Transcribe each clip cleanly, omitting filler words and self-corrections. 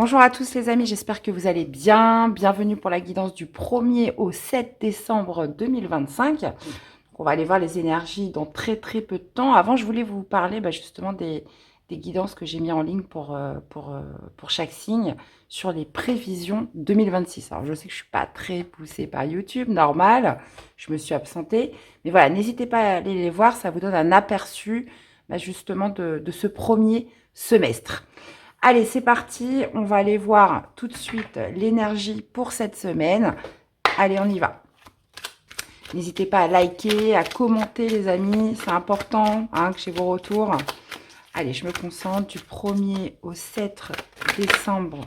Bonjour à tous les amis, j'espère que vous allez bien. Bienvenue pour la guidance du 1er au 7 décembre 2025. On va aller voir les énergies dans très peu de temps. Avant, je voulais vous parler justement des guidances que j'ai mis en ligne pour chaque signe sur les prévisions 2026. Alors, je sais que je ne suis pas très poussée par YouTube, normal, je me suis absentée. Mais voilà, n'hésitez pas à aller les voir, ça vous donne un aperçu justement de ce premier semestre. Allez, c'est parti, on va aller voir tout de suite l'énergie pour cette semaine. Allez, on y va. N'hésitez pas à liker, à commenter les amis, c'est important que j'ai vos retours. Allez, je me concentre du 1er au 7 décembre.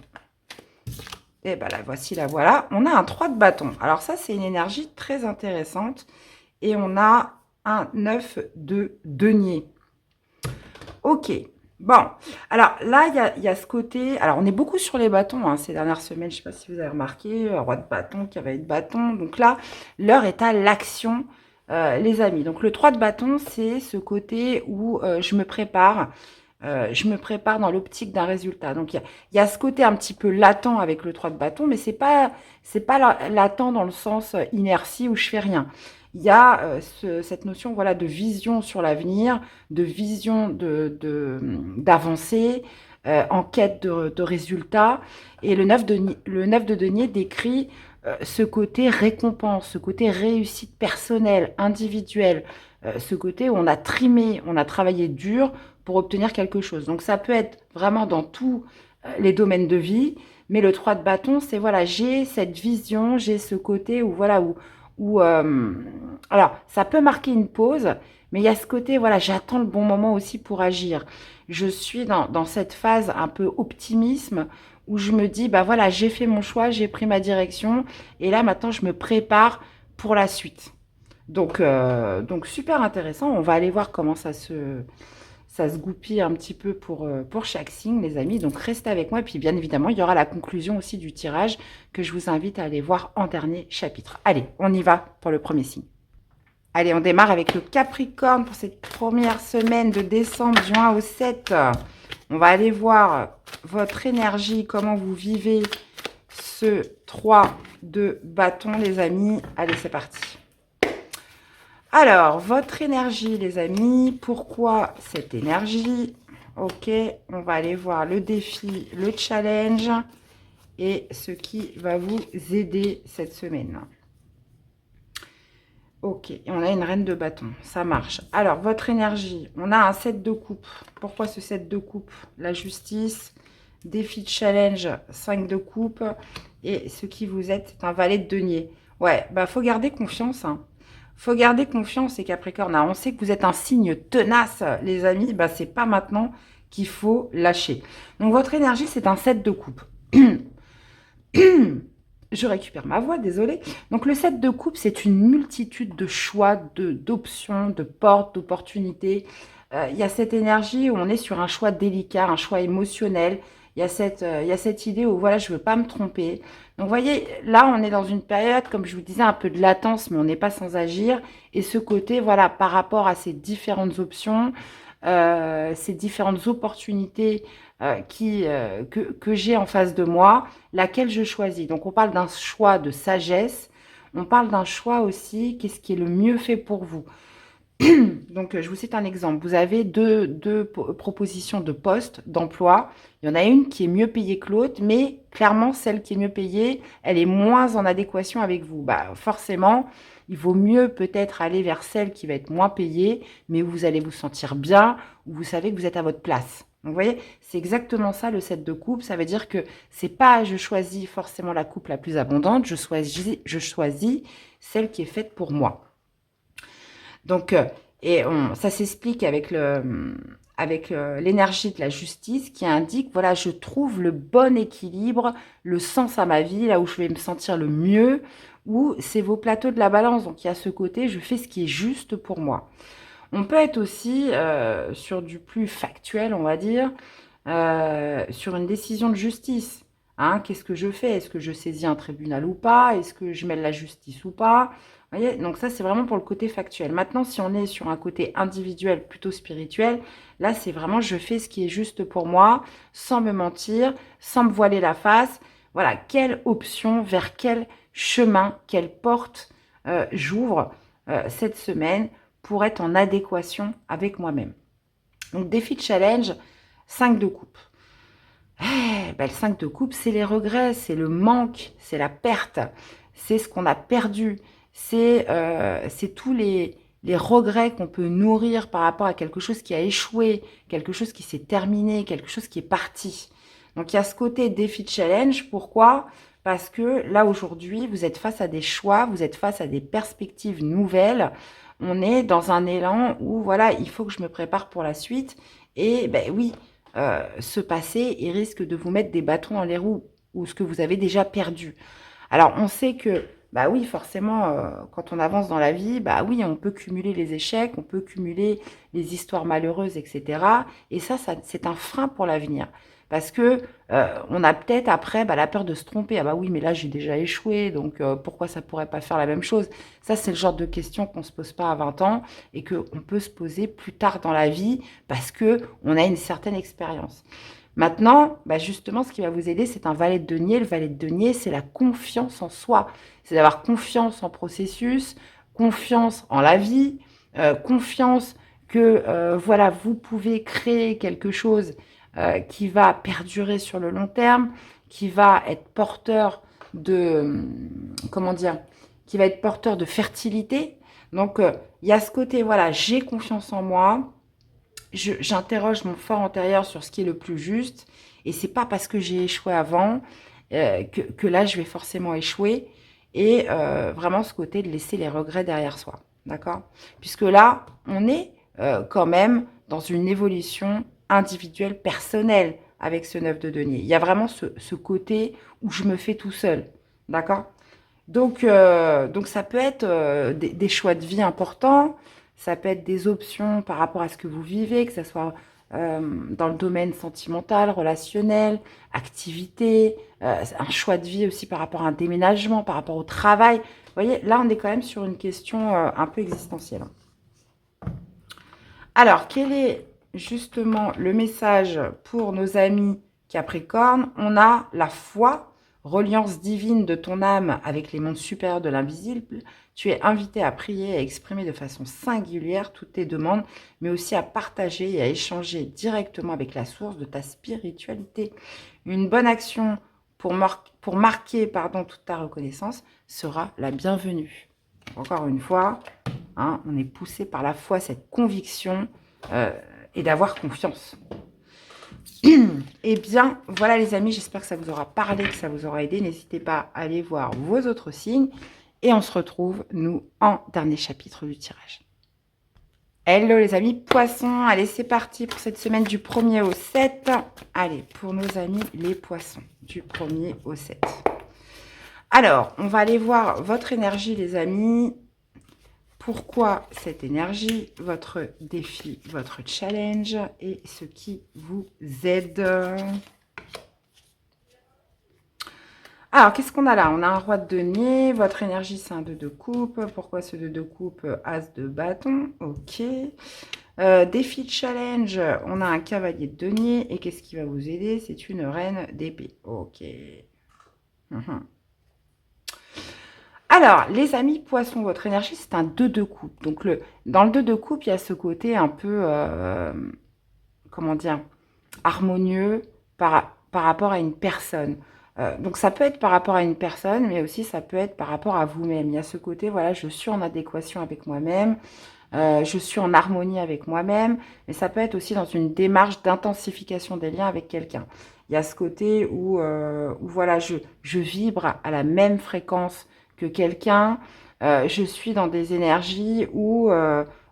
Et ben là, voici, la voilà. On a un 3 de bâton. Alors ça, c'est une énergie très intéressante. Et on a un 9 de denier. Ok. Bon, alors là, il y a ce côté... Alors, on est beaucoup sur les bâtons ces dernières semaines. Je ne sais pas si vous avez remarqué, roi de bâton, cavalier de bâton. Donc là, l'heure est à l'action, les amis. Donc, le 3 de bâton, c'est ce côté où je me prépare. Je me prépare dans l'optique d'un résultat. Donc, il y a ce côté un petit peu latent avec le 3 de bâton, mais c'est pas latent dans le sens inertie où je fais rien. Il y a cette notion voilà, de vision sur l'avenir, de vision d'avancée, en quête de résultats. Et le 9 de denier décrit ce côté récompense, ce côté réussite personnelle, individuelle, ce côté où on a trimé, on a travaillé dur pour obtenir quelque chose. Donc ça peut être vraiment dans tous les domaines de vie, mais le 3 de bâton, c'est voilà, j'ai cette vision, j'ai ce côté où voilà, alors ça peut marquer une pause, mais il y a ce côté, voilà, j'attends le bon moment aussi pour agir. Je suis dans cette phase un peu optimisme où je me dis, bah voilà, j'ai fait mon choix, j'ai pris ma direction, et là maintenant je me prépare pour la suite. Donc super intéressant. On va aller voir comment ça se goupille un petit peu pour chaque signe, les amis. Donc restez avec moi. Et puis bien évidemment, il y aura la conclusion aussi du tirage que je vous invite à aller voir en dernier chapitre. Allez, on y va pour le premier signe. Allez, on démarre avec le Capricorne pour cette première semaine de décembre, juin au 7. On va aller voir votre énergie, comment vous vivez ce 3 de bâton, les amis. Allez, c'est parti. Alors, votre énergie, les amis. Pourquoi cette énergie? Ok, on va aller voir le défi, le challenge et ce qui va vous aider cette semaine. Ok, et on a une reine de bâton, ça marche. Alors, votre énergie, on a un 7 de coupe. Pourquoi ce 7 de coupe? La justice, défi de challenge, 5 de coupe. Et ce qui vous est, c'est un valet de denier. Ouais, faut garder confiance. Faut garder confiance, les Capricornes. On sait que vous êtes un signe tenace, les amis. C'est pas maintenant qu'il faut lâcher. Donc, votre énergie, c'est un 7 de coupe. Je récupère ma voix, désolée. Donc, le 7 de coupe, c'est une multitude de choix, d'options, de portes, d'opportunités. Il y a cette énergie où on est sur un choix délicat, un choix émotionnel. Il y a cette idée où, voilà, je ne veux pas me tromper. Donc, vous voyez, là, on est dans une période, comme je vous disais, un peu de latence, mais on n'est pas sans agir. Et ce côté, voilà, par rapport à ces différentes options, ces différentes opportunités que j'ai en face de moi, laquelle je choisis. Donc, on parle d'un choix de sagesse. On parle d'un choix aussi, qu'est-ce qui est le mieux fait pour vous. Donc, je vous cite un exemple. Vous avez deux propositions de poste, d'emploi. Il y en a une qui est mieux payée que l'autre, mais clairement, celle qui est mieux payée, elle est moins en adéquation avec vous. Forcément, il vaut mieux peut-être aller vers celle qui va être moins payée, mais où vous allez vous sentir bien, où vous savez que vous êtes à votre place. Donc, vous voyez, c'est exactement ça le 7 de coupe. Ça veut dire que c'est pas je choisis forcément la coupe la plus abondante, je choisis celle qui est faite pour moi. Donc, ça s'explique avec l'énergie de la justice qui indique, voilà, je trouve le bon équilibre, le sens à ma vie, là où je vais me sentir le mieux, où c'est vos plateaux de la balance. Donc, il y a ce côté, je fais ce qui est juste pour moi. On peut être aussi sur du plus factuel, on va dire, sur une décision de justice. Qu'est-ce que je fais? Est-ce que je saisis un tribunal ou pas? Est-ce que je mêle la justice ou pas? Vous voyez, donc ça, c'est vraiment pour le côté factuel. Maintenant, si on est sur un côté individuel, plutôt spirituel, là, c'est vraiment je fais ce qui est juste pour moi, sans me mentir, sans me voiler la face. Voilà, quelle option, vers quel chemin, quelle porte j'ouvre cette semaine pour être en adéquation avec moi-même. Donc, défi de challenge, 5 de coupe. Ben, le 5 de coupe, c'est les regrets, c'est le manque, c'est la perte, c'est ce qu'on a perdu, c'est tous les regrets qu'on peut nourrir par rapport à quelque chose qui a échoué, quelque chose qui s'est terminé, quelque chose qui est parti. Donc il y a ce côté défi de challenge. Pourquoi? Parce que là aujourd'hui, vous êtes face à des choix, vous êtes face à des perspectives nouvelles. On est dans un élan où voilà, il faut que je me prépare pour la suite. Et ben oui, ce passé, il risque de vous mettre des bâtons dans les roues ou ce que vous avez déjà perdu. Alors, on sait que, bah oui, forcément, quand on avance dans la vie, bah oui, on peut cumuler les échecs, on peut cumuler les histoires malheureuses, etc. Et ça c'est un frein pour l'avenir. Parce que on a peut-être après bah, la peur de se tromper. Ah bah oui, mais là j'ai déjà échoué, donc pourquoi ça pourrait pas faire la même chose? Ça, c'est le genre de questions qu'on se pose pas à 20 ans et qu'on peut se poser plus tard dans la vie parce que on a une certaine expérience. Maintenant, bah justement, ce qui va vous aider, c'est un valet de denier. Le valet de denier, c'est la confiance en soi. C'est d'avoir confiance en processus, confiance en la vie, confiance que voilà, vous pouvez créer quelque chose qui va perdurer sur le long terme, qui va être porteur de, comment dire, qui va être porteur de fertilité. Donc, il y a ce côté, voilà, j'ai confiance en moi, j'interroge mon fort intérieur sur ce qui est le plus juste. Et c'est pas parce que j'ai échoué avant que là, je vais forcément échouer. Et vraiment ce côté de laisser les regrets derrière soi. D'accord? Puisque là, on est quand même dans une évolution individuelle, personnelle avec ce 9 de denier. Il y a vraiment ce côté où je me fais tout seul. D'accord? Donc ça peut être des choix de vie importants, ça peut être des options par rapport à ce que vous vivez, que ce soit dans le domaine sentimental, relationnel, activité, un choix de vie aussi par rapport à un déménagement, par rapport au travail. Vous voyez, là on est quand même sur une question un peu existentielle. Alors, quel est justement le message pour nos amis Capricorne? On a la foi, reliance divine de ton âme avec les mondes supérieurs de l'invisible. Tu es invité à prier et à exprimer de façon singulière toutes tes demandes, mais aussi à partager et à échanger directement avec la source de ta spiritualité. Une bonne action pour marquer toute ta reconnaissance sera la bienvenue. Encore une fois, hein, on est poussé par la foi, cette conviction et d'avoir confiance. Eh bien, voilà les amis, j'espère que ça vous aura parlé, que ça vous aura aidé. N'hésitez pas à aller voir vos autres signes. Et on se retrouve, nous, en dernier chapitre du tirage. Hello les amis poissons, allez c'est parti pour cette semaine du 1er au 7. Allez, pour nos amis les poissons, du 1er au 7. Alors, on va aller voir votre énergie les amis. Pourquoi cette énergie, votre défi, votre challenge et ce qui vous aide. Alors, qu'est-ce qu'on a là? On a un roi de denier, votre énergie c'est un 2 de coupe. Pourquoi ce 2 de coupe? As de bâton, ok. Défi de challenge, on a un cavalier de denier. Et qu'est-ce qui va vous aider? C'est une reine d'épée, ok. Alors, les amis poissons, votre énergie, c'est un 2 de coupe. Donc, dans le 2 de coupe, il y a ce côté un peu, comment dire, harmonieux par rapport à une personne. Donc, ça peut être par rapport à une personne, mais aussi ça peut être par rapport à vous-même. Il y a ce côté, voilà, je suis en adéquation avec moi-même, je suis en harmonie avec moi-même, mais ça peut être aussi dans une démarche d'intensification des liens avec quelqu'un. Il y a ce côté où voilà, je vibre à la même fréquence que quelqu'un. Je suis dans des énergies où,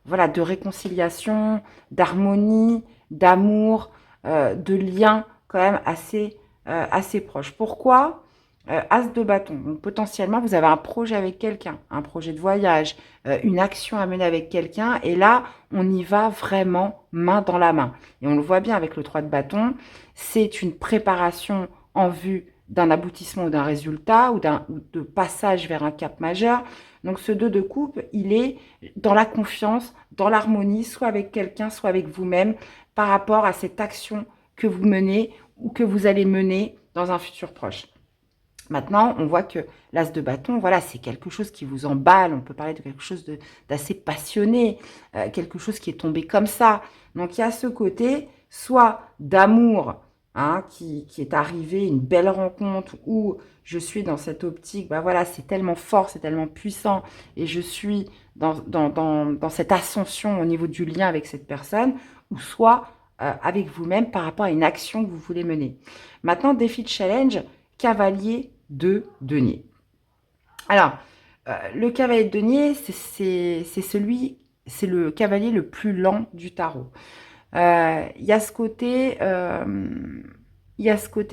voilà, de réconciliation, d'harmonie, d'amour, de liens quand même assez proches. Pourquoi? As de bâton. Donc, potentiellement, vous avez un projet avec quelqu'un, un projet de voyage, une action à mener avec quelqu'un. Et là, on y va vraiment main dans la main. Et on le voit bien avec le 3 de bâton. C'est une préparation en vue d'un aboutissement ou d'un résultat ou de passage vers un cap majeur. Donc ce 2 de coupe, il est dans la confiance, dans l'harmonie, soit avec quelqu'un, soit avec vous-même, par rapport à cette action que vous menez ou que vous allez mener dans un futur proche. Maintenant, on voit que l'as de bâton, voilà, c'est quelque chose qui vous emballe. On peut parler de quelque chose d'assez passionné, quelque chose qui est tombé comme ça. Donc, il y a ce côté, soit d'amour, hein, qui est arrivé, une belle rencontre, où je suis dans cette optique, bah voilà, c'est tellement fort, c'est tellement puissant, et je suis dans cette ascension au niveau du lien avec cette personne, ou soit avec vous-même par rapport à une action que vous voulez mener. Maintenant, défi de challenge, cavalier de denier. Alors, le cavalier de denier, c'est le cavalier le plus lent du tarot. Il y a ce côté,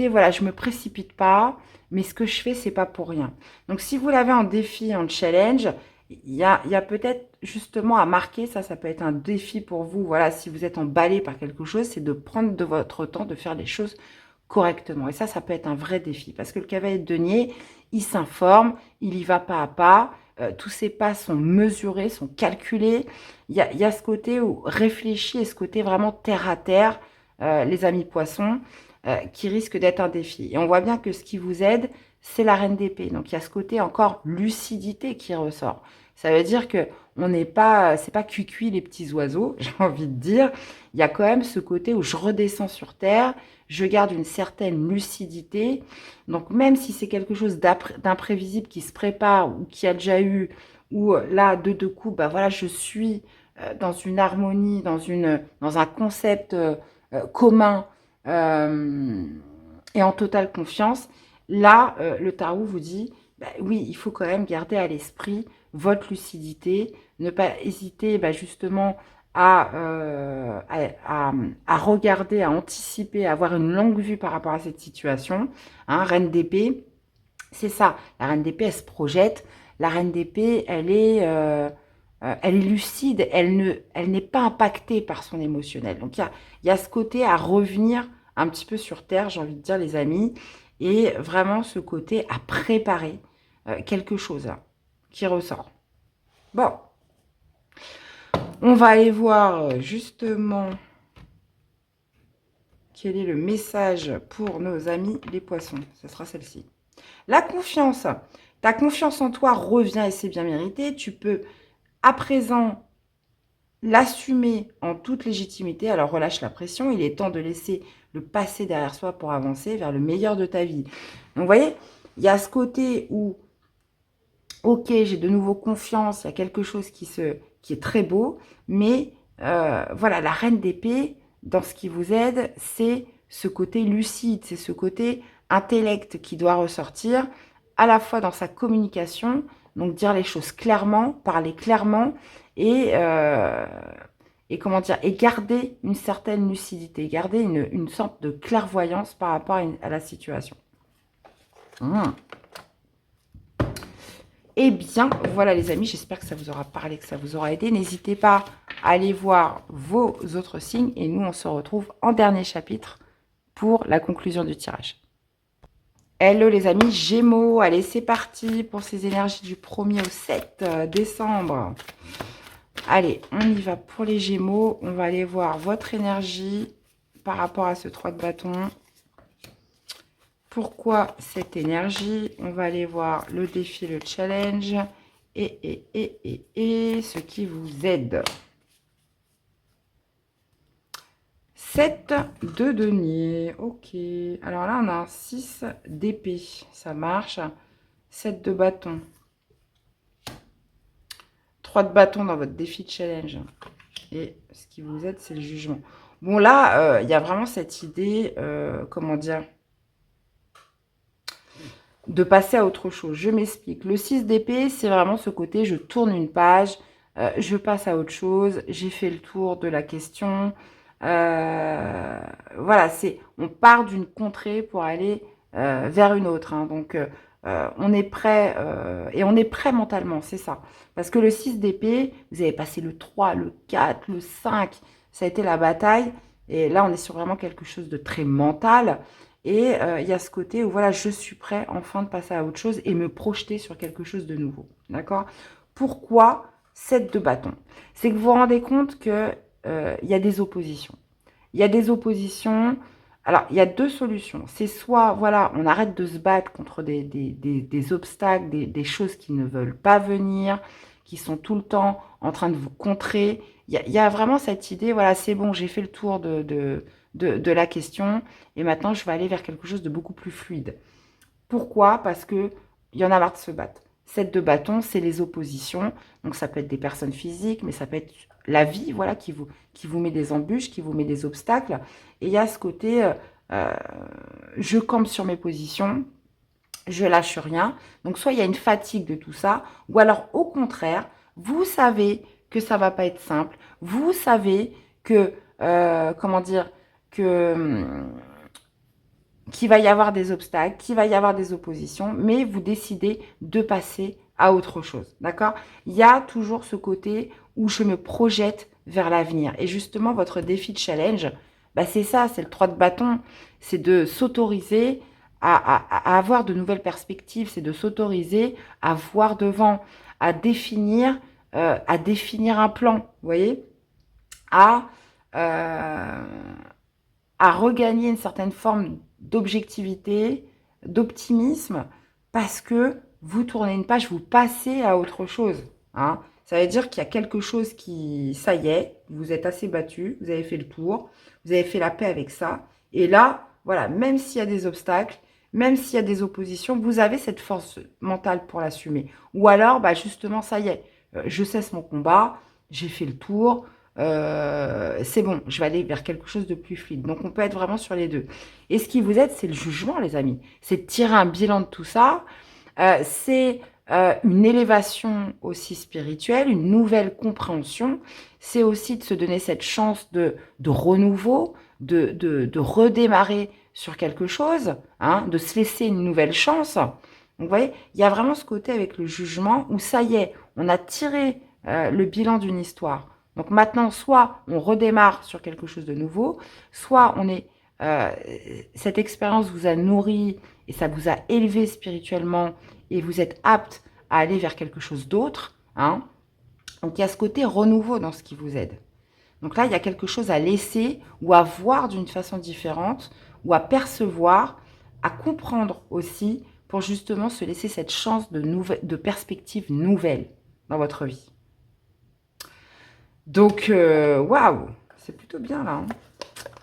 voilà, je me précipite pas, mais ce que je fais, c'est pas pour rien. Donc, si vous l'avez en défi, en challenge, il y a peut-être justement à marquer, ça peut être un défi pour vous. Voilà, si vous êtes emballé par quelque chose, c'est de prendre de votre temps, de faire les choses correctement. Et ça peut être un vrai défi parce que le cavalier de denier, il s'informe, il y va pas à pas. Tous ses pas sont mesurés, sont calculés. Il y a ce côté où réfléchi et ce côté vraiment terre à terre, les amis poissons, qui risque d'être un défi. Et on voit bien que ce qui vous aide, c'est la reine d'épée. Donc il y a ce côté encore lucidité qui ressort. Ça veut dire que on n'est pas, c'est pas cuicui les petits oiseaux, j'ai envie de dire. Il y a quand même ce côté où je redescends sur terre, je garde une certaine lucidité. Donc même si c'est quelque chose d'imprévisible qui se prépare ou qui a déjà eu, ou là, deux coups, bah voilà, je suis dans une harmonie, dans un concept commun et en totale confiance. Là, le tarot vous dit, bah, oui, il faut quand même garder à l'esprit votre lucidité, ne pas hésiter justement à regarder, à anticiper, à avoir une longue vue par rapport à cette situation. Hein, reine d'épée, c'est ça. La reine d'épée, elle se projette. La reine d'épée, elle est lucide. Elle n'est pas impactée par son émotionnel. Donc, il y a ce côté à revenir un petit peu sur terre, j'ai envie de dire, les amis. Et vraiment ce côté à préparer quelque chose là, qui ressort. Bon. On va aller voir justement quel est le message pour nos amis les poissons. Ce sera celle-ci. La confiance. Ta confiance en toi revient et c'est bien mérité. Tu peux à présent l'assumer en toute légitimité. Alors relâche la pression. Il est temps de laisser le passé derrière soi pour avancer vers le meilleur de ta vie. Donc vous voyez, il y a ce côté où, ok, j'ai de nouveau confiance, il y a quelque chose qui est très beau, mais voilà, la reine d'épée, dans ce qui vous aide, c'est ce côté lucide, c'est ce côté intellect qui doit ressortir, à la fois dans sa communication, donc dire les choses clairement, parler clairement, et comment dire, et garder une certaine lucidité, garder une sorte de clairvoyance par rapport à la situation. Eh bien, voilà les amis, j'espère que ça vous aura parlé, que ça vous aura aidé. N'hésitez pas à aller voir vos autres signes et nous, on se retrouve en dernier chapitre pour la conclusion du tirage. Hello les amis Gémeaux, allez c'est parti pour ces énergies du 1er au 7 décembre. Allez, on y va pour les Gémeaux, on va aller voir votre énergie par rapport à ce 3 de bâton. Pourquoi cette énergie? On va aller voir le défi, le challenge et ce qui vous aide. 7 de denier. Ok. Alors là, on a un 6 d'épée. Ça marche. 7 de bâton. 3 de bâton dans votre défi de challenge. Et ce qui vous aide, c'est le jugement. Bon, là, il y a vraiment cette idée, comment dire, de passer à autre chose. Je m'explique. Le 6 d'épée, c'est vraiment ce côté, je tourne une page, je passe à autre chose, j'ai fait le tour de la question. Voilà, on part d'une contrée pour aller vers une autre. Hein. Donc, on est prêt, et on est prêt mentalement, c'est ça. Parce que le 6 d'épée, vous avez passé le 3, le 4, le 5, ça a été la bataille. Et là, on est sur vraiment quelque chose de très mental. Et il y a ce côté où voilà, je suis prêt enfin de passer à autre chose et me projeter sur quelque chose de nouveau. D'accord? Pourquoi 7 de bâton? C'est que vous vous rendez compte qu'il y a des oppositions. Il y a des oppositions. Alors, il y a deux solutions. C'est soit, voilà, on arrête de se battre contre des obstacles, des choses qui ne veulent pas venir, qui sont tout le temps en train de vous contrer. Il y a vraiment cette idée, voilà, c'est bon, j'ai fait le tour de la question et maintenant, je vais aller vers quelque chose de beaucoup plus fluide. Pourquoi? Parce que il y en a marre de se battre. 7 de bâton, c'est les oppositions. Donc ça peut être des personnes physiques, mais ça peut être la vie, voilà, qui vous met des embûches, qui vous met des obstacles. Et il y a ce côté, euh, je campe sur mes positions, je lâche rien. Donc soit il y a une fatigue de tout ça, ou alors au contraire, vous savez que ça va pas être simple. Vous savez que, comment dire, que qu'il va y avoir des obstacles, qu'il va y avoir des oppositions, mais vous décidez de passer à autre chose, d'accord? Il y a toujours ce côté où je me projette vers l'avenir. Et justement, votre défi de challenge, bah c'est ça, c'est le 3 de bâton, c'est de s'autoriser à avoir de nouvelles perspectives, c'est de s'autoriser à voir devant, à définir un plan, vous voyez? À, euh, à regagner une certaine forme d'objectivité, d'optimisme, parce que vous tournez une page, vous passez à autre chose. Hein. Ça veut dire qu'il y a quelque chose qui, ça y est, vous êtes assez battu, vous avez fait le tour, vous avez fait la paix avec ça. Et là, voilà, même s'il y a des obstacles, même s'il y a des oppositions, vous avez cette force mentale pour l'assumer. Ou alors, bah justement, ça y est, je cesse mon combat, j'ai fait le tour, c'est bon, je vais aller vers quelque chose de plus fluide. Donc, on peut être vraiment sur les deux. Et ce qui vous aide, c'est le jugement, les amis. C'est de tirer un bilan de tout ça. C'est une élévation aussi spirituelle, une nouvelle compréhension. C'est aussi de se donner cette chance de renouveau, de redémarrer sur quelque chose, hein, de se laisser une nouvelle chance. Donc, vous voyez, il y a vraiment ce côté avec le jugement où ça y est, on a tiré le bilan d'une histoire. Donc maintenant, soit on redémarre sur quelque chose de nouveau, soit cette expérience vous a nourri et ça vous a élevé spirituellement et vous êtes apte à aller vers quelque chose d'autre. Hein. Donc il y a ce côté renouveau dans ce qui vous aide. Donc là, il y a quelque chose à laisser ou à voir d'une façon différente ou à percevoir, à comprendre aussi pour justement se laisser cette chance de perspectives nouvelles dans votre vie. Donc, waouh, c'est plutôt bien là. Hein.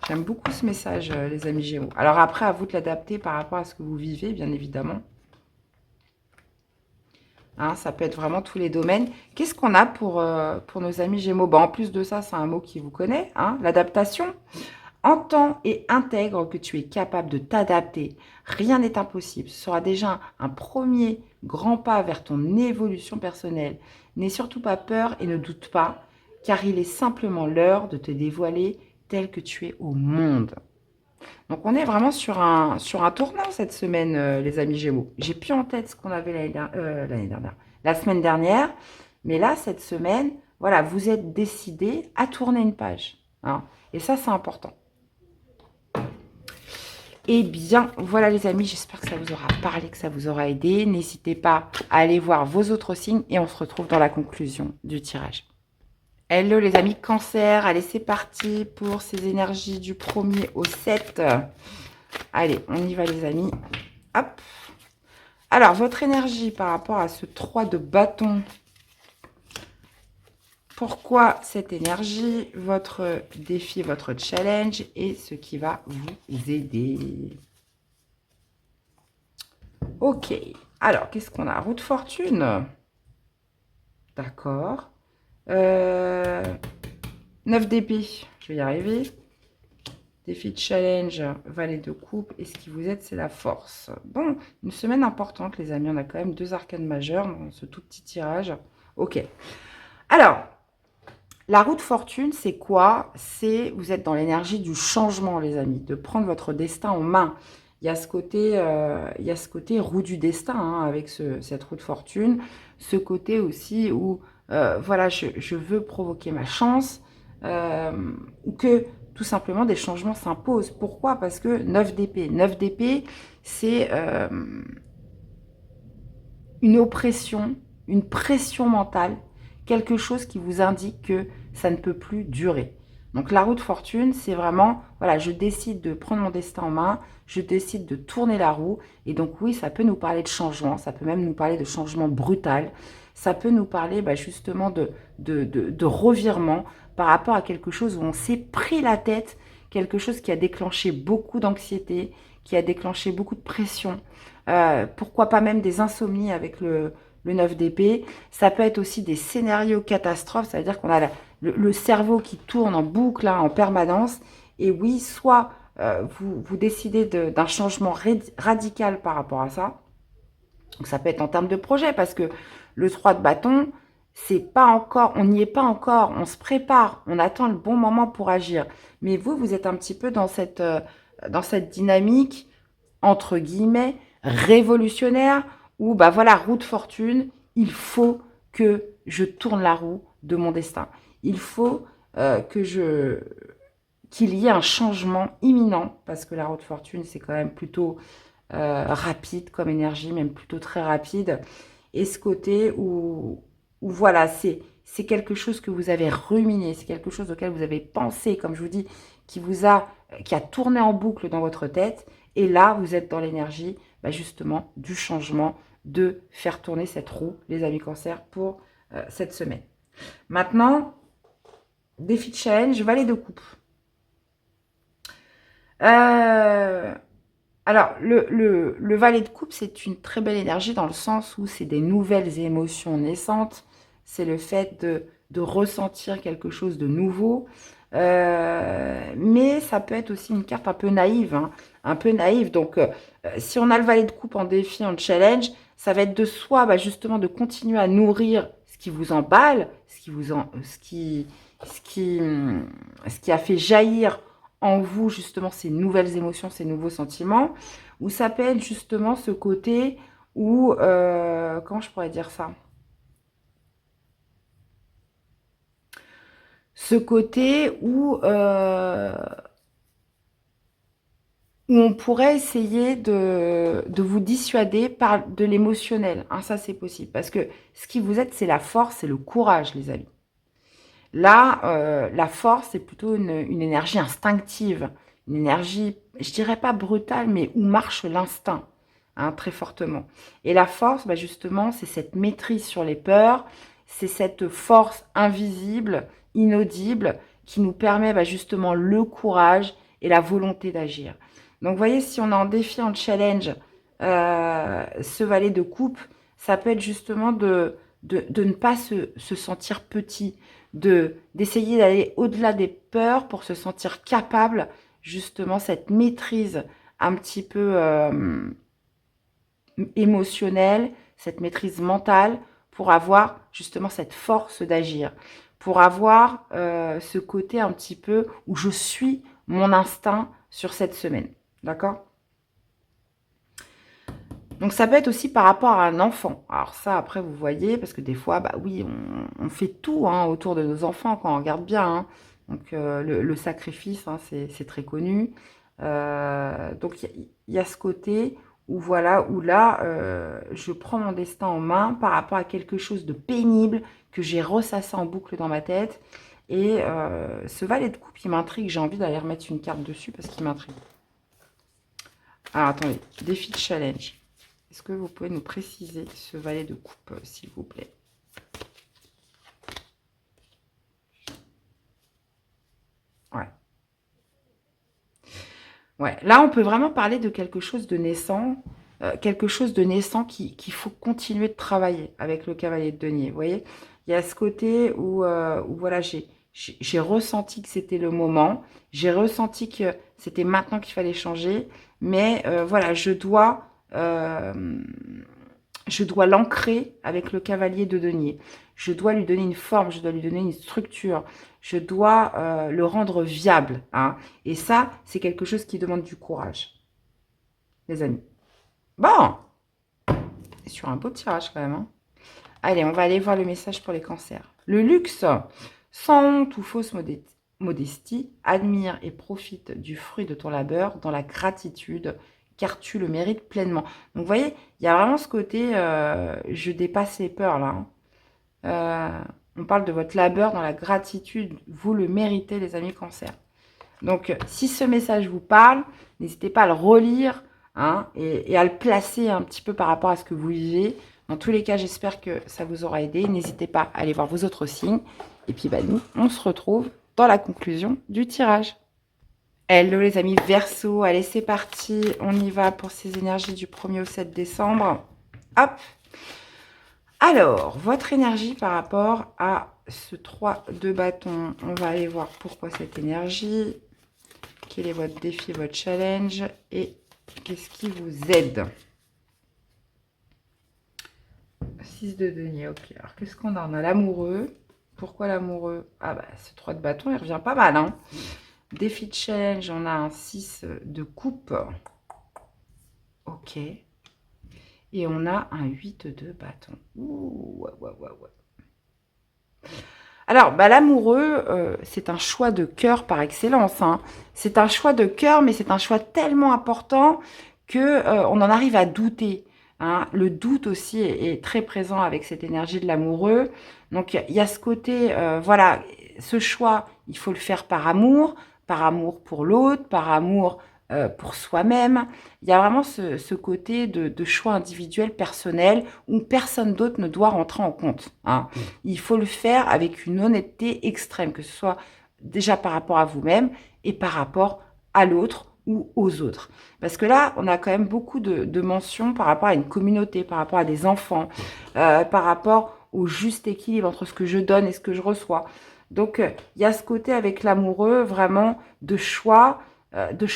J'aime beaucoup ce message, les amis Gémeaux. Alors après, à vous de l'adapter par rapport à ce que vous vivez, bien évidemment. Hein, ça peut être vraiment tous les domaines. Qu'est-ce qu'on a pour nos amis Gémeaux? En plus de ça, c'est un mot qui vous connaît, hein, l'adaptation. Entends et intègre que tu es capable de t'adapter. Rien n'est impossible. Ce sera déjà un premier grand pas vers ton évolution personnelle. N'aie surtout pas peur et ne doute pas, car il est simplement l'heure de te dévoiler tel que tu es au monde. Donc, on est vraiment sur un tournant cette semaine, les amis Gémeaux. J'ai plus en tête ce qu'on avait l'année dernière, la semaine dernière. Mais là, cette semaine, voilà, vous êtes décidés à tourner une page. Hein, et ça, c'est important. Eh bien, voilà les amis, j'espère que ça vous aura parlé, que ça vous aura aidé. N'hésitez pas à aller voir vos autres signes et on se retrouve dans la conclusion du tirage. Hello les amis Cancer, allez c'est parti pour ces énergies du 1er au 7. Allez, on y va les amis. Hop. Alors, votre énergie par rapport à ce 3 de bâton. Pourquoi cette énergie, votre défi, votre challenge et ce qui va vous aider. Ok, alors qu'est-ce qu'on a? Roue de fortune. D'accord. 9 d'épée, je vais y arriver. Défi de challenge, valet de coupe. Et ce qui vous aide, c'est la force. Bon, une semaine importante, les amis. On a quand même 2 arcanes majeures dans ce tout petit tirage. Ok. Alors, la roue de fortune, c'est quoi? C'est, vous êtes dans l'énergie du changement, les amis, de prendre votre destin en main. Il y a ce côté roue du destin hein, avec cette roue de fortune. Ce côté aussi où, voilà, je veux provoquer ma chance ou que tout simplement des changements s'imposent. Pourquoi? Parce que 9 d'épée. 9 d'épée, c'est une oppression une pression mentale, quelque chose qui vous indique que ça ne peut plus durer. Donc la roue de fortune, c'est vraiment, voilà, je décide de prendre mon destin en main, je décide de tourner la roue. Et donc oui, ça peut nous parler de changement, ça peut même nous parler de changement brutal, ça peut nous parler justement de revirement par rapport à quelque chose où on s'est pris la tête, quelque chose qui a déclenché beaucoup d'anxiété, qui a déclenché beaucoup de pression. Pourquoi pas même des insomnies avec le 9 d'épée. Ça peut être aussi des scénarios catastrophes, c'est-à-dire qu'on a le cerveau qui tourne en boucle en permanence. Et oui, soit vous décidez d'un changement radical par rapport à ça. Donc ça peut être en termes de projet, parce que le 3 de bâton, c'est pas encore, on n'y est pas encore, on se prépare, on attend le bon moment pour agir. Mais vous êtes un petit peu dans cette dynamique, entre guillemets, révolutionnaire, où voilà, roue de fortune, il faut que je tourne la roue de mon destin. Il faut qu'il y ait un changement imminent, parce que la roue de fortune, c'est quand même plutôt rapide comme énergie, même plutôt très rapide. Et ce côté où voilà, c'est quelque chose que vous avez ruminé, c'est quelque chose auquel vous avez pensé, comme je vous dis, qui a tourné en boucle dans votre tête. Et là, vous êtes dans l'énergie, justement, du changement, de faire tourner cette roue, les amis cancer, pour cette semaine. Maintenant, défi de challenge, valet de coupe. Alors, le valet de coupe, c'est une très belle énergie dans le sens où c'est des nouvelles émotions naissantes. C'est le fait de ressentir quelque chose de nouveau. Mais ça peut être aussi une carte un peu naïve. Un peu naïve. Donc, si on a le valet de coupe en défi, en challenge, ça va être de soi, justement, de continuer à nourrir ce qui vous emballe, ce qui a fait jaillir en vous, justement, ces nouvelles émotions, ces nouveaux sentiments, ou ça peut être justement ce côté où, comment je pourrais dire ça? Ce côté où on pourrait essayer de vous dissuader par de l'émotionnel. Ça, c'est possible. Parce que ce qui vous aide, c'est la force et le courage, les amis. Là, la force, c'est plutôt une énergie instinctive, une énergie, je dirais pas brutale, mais où marche l'instinct, très fortement. Et la force, justement, c'est cette maîtrise sur les peurs, c'est cette force invisible, inaudible, qui nous permet justement le courage et la volonté d'agir. Donc, vous voyez, si on est en défi, en challenge, ce valet de coupe, ça peut être justement de ne pas se sentir petit, d'essayer d'aller au-delà des peurs pour se sentir capable, justement, cette maîtrise un petit peu émotionnelle, cette maîtrise mentale, pour avoir justement cette force d'agir, pour avoir ce côté un petit peu où je suis mon instinct sur cette semaine. D'accord ? Donc ça peut être aussi par rapport à un enfant. Alors ça, après, vous voyez, parce que des fois, oui, on fait tout autour de nos enfants quand on regarde bien. Donc le sacrifice, c'est très connu. Donc il y a ce côté où voilà, où là, je prends mon destin en main par rapport à quelque chose de pénible que j'ai ressassé en boucle dans ma tête. Et ce valet de coupe, il m'intrigue. J'ai envie d'aller remettre une carte dessus parce qu'il m'intrigue. Alors attendez, défi de challenge. Est-ce que vous pouvez nous préciser ce valet de coupe, s'il vous plaît? Ouais. Ouais, là, on peut vraiment parler de quelque chose de naissant, qu'il faut continuer de travailler avec le cavalier de denier. Vous voyez, il y a ce côté où voilà, j'ai ressenti que c'était le moment, j'ai ressenti que c'était maintenant qu'il fallait changer, mais voilà, je dois l'ancrer avec le cavalier de denier. Je dois lui donner une forme, je dois lui donner une structure, je dois le rendre viable. Et ça, c'est quelque chose qui demande du courage, les amis. Bon, c'est sur un beau tirage quand même. Allez, on va aller voir le message pour les cancers. Le luxe, sans honte ou fausse modestie, admire et profite du fruit de ton labeur dans la gratitude, car tu le mérites pleinement. Donc, vous voyez, il y a vraiment ce côté, je dépasse les peurs, là. Hein. On parle de votre labeur dans la gratitude. Vous le méritez, les amis Cancer. Donc, si ce message vous parle, n'hésitez pas à le relire hein, et à le placer un petit peu par rapport à ce que vous vivez. Dans tous les cas, j'espère que ça vous aura aidé. N'hésitez pas à aller voir vos autres signes. Et puis, bah, nous, on se retrouve dans la conclusion du tirage. Hello les amis Verseau, allez c'est parti. On y va pour ces énergies du 1er au 7 décembre. Hop. Alors, votre énergie par rapport à ce 3 de bâton. On va aller voir pourquoi cette énergie. Quel est votre défi, votre challenge et qu'est-ce qui vous aide? 6 de denier, ok. Alors, qu'est-ce qu'on a? On a l'amoureux. Pourquoi l'amoureux? Ah, bah, ce 3 de bâton, il revient pas mal. Hein. Défi de challenge, on a un 6 de coupe. Ok. Et on a un 8 de bâton. Ouh, ouais. Alors, bah, l'amoureux, c'est un choix de cœur par excellence. Hein. C'est un choix de cœur, mais c'est un choix tellement important que on en arrive à douter. Hein. Le doute aussi est très présent avec cette énergie de l'amoureux. Donc, il y a ce côté, voilà, ce choix, il faut le faire par amour pour l'autre, par amour pour soi-même. Il y a vraiment ce côté de choix individuel, personnel, où personne d'autre ne doit rentrer en compte. Hein. Il faut le faire avec une honnêteté extrême, que ce soit déjà par rapport à vous-même et par rapport à l'autre ou aux autres. Parce que là, on a quand même beaucoup de mentions par rapport à une communauté, par rapport à des enfants, par rapport au juste équilibre entre ce que je donne et ce que je reçois. Donc, il y a ce côté avec l'amoureux, vraiment, de choix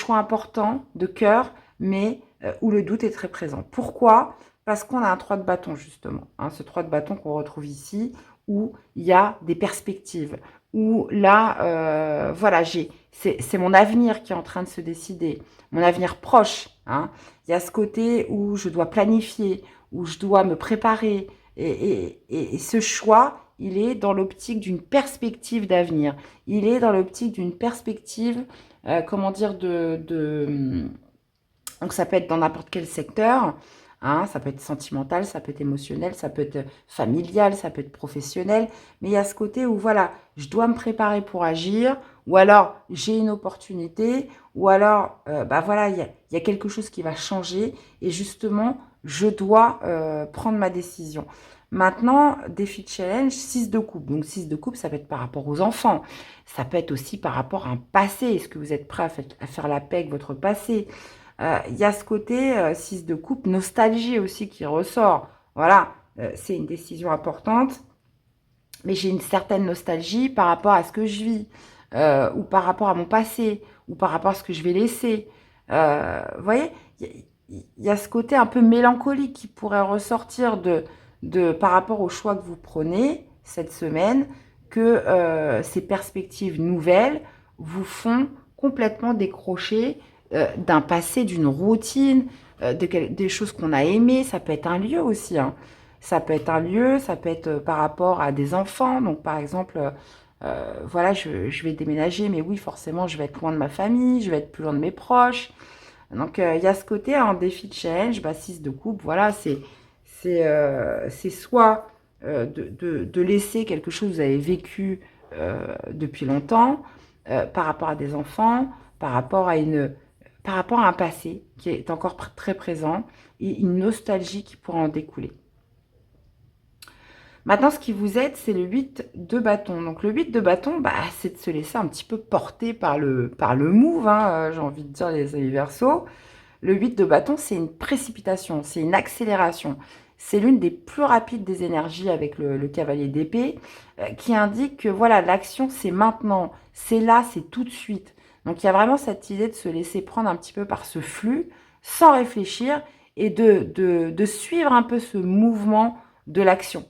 importants, de cœur, mais où le doute est très présent. Pourquoi? Parce qu'on a un 3 de bâton, justement. Hein, ce 3 de bâton qu'on retrouve ici, où il y a des perspectives, où là, voilà, c'est mon avenir qui est en train de se décider, mon avenir proche. Hein. Il y a ce côté où je dois planifier, où je dois me préparer, et ce choix, il est dans l'optique d'une perspective d'avenir. Il est dans l'optique d'une perspective, comment dire, donc ça peut être dans n'importe quel secteur, hein, ça peut être sentimental, ça peut être émotionnel, ça peut être familial, ça peut être professionnel, mais il y a ce côté où voilà, je dois me préparer pour agir, ou alors j'ai une opportunité, ou alors bah voilà, il y a quelque chose qui va changer, et justement, je dois prendre ma décision. Maintenant, défi de challenge, 6 de coupe. Donc 6 de coupe, ça peut être par rapport aux enfants. Ça peut être aussi par rapport à un passé. Est-ce que vous êtes prêt à faire la paix avec votre passé? Il y a ce côté 6 de coupe, nostalgie aussi qui ressort. Voilà, c'est une décision importante. Mais j'ai une certaine nostalgie par rapport à ce que je vis, ou par rapport à mon passé, ou par rapport à ce que je vais laisser. Vous voyez, il y a ce côté un peu mélancolique qui pourrait ressortir par rapport au choix que vous prenez cette semaine, que ces perspectives nouvelles vous font complètement décrocher d'un passé, d'une routine, des choses qu'on a aimées. Ça peut être un lieu aussi, hein. Ça peut être un lieu, ça peut être par rapport à des enfants. Donc, par exemple, voilà, je vais déménager, mais oui, forcément, je vais être loin de ma famille, je vais être plus loin de mes proches. Donc, il y a ce côté en défi de challenge, bah, 6 de coupe, voilà, c'est soit de laisser quelque chose que vous avez vécu depuis longtemps, par rapport à des enfants, par rapport à un passé qui est encore très présent, et une nostalgie qui pourra en découler. Maintenant, ce qui vous aide, c'est le 8 de bâton. Donc, le 8 de bâton, bah, c'est de se laisser un petit peu porter par le move, hein, j'ai envie de dire les amis Verseaux. Le 8 de bâton, c'est une précipitation, c'est une accélération. C'est l'une des plus rapides des énergies avec le cavalier d'épée, qui indique que voilà, l'action, c'est maintenant, c'est là, c'est tout de suite. Donc, il y a vraiment cette idée de se laisser prendre un petit peu par ce flux, sans réfléchir, et de suivre un peu ce mouvement de l'action.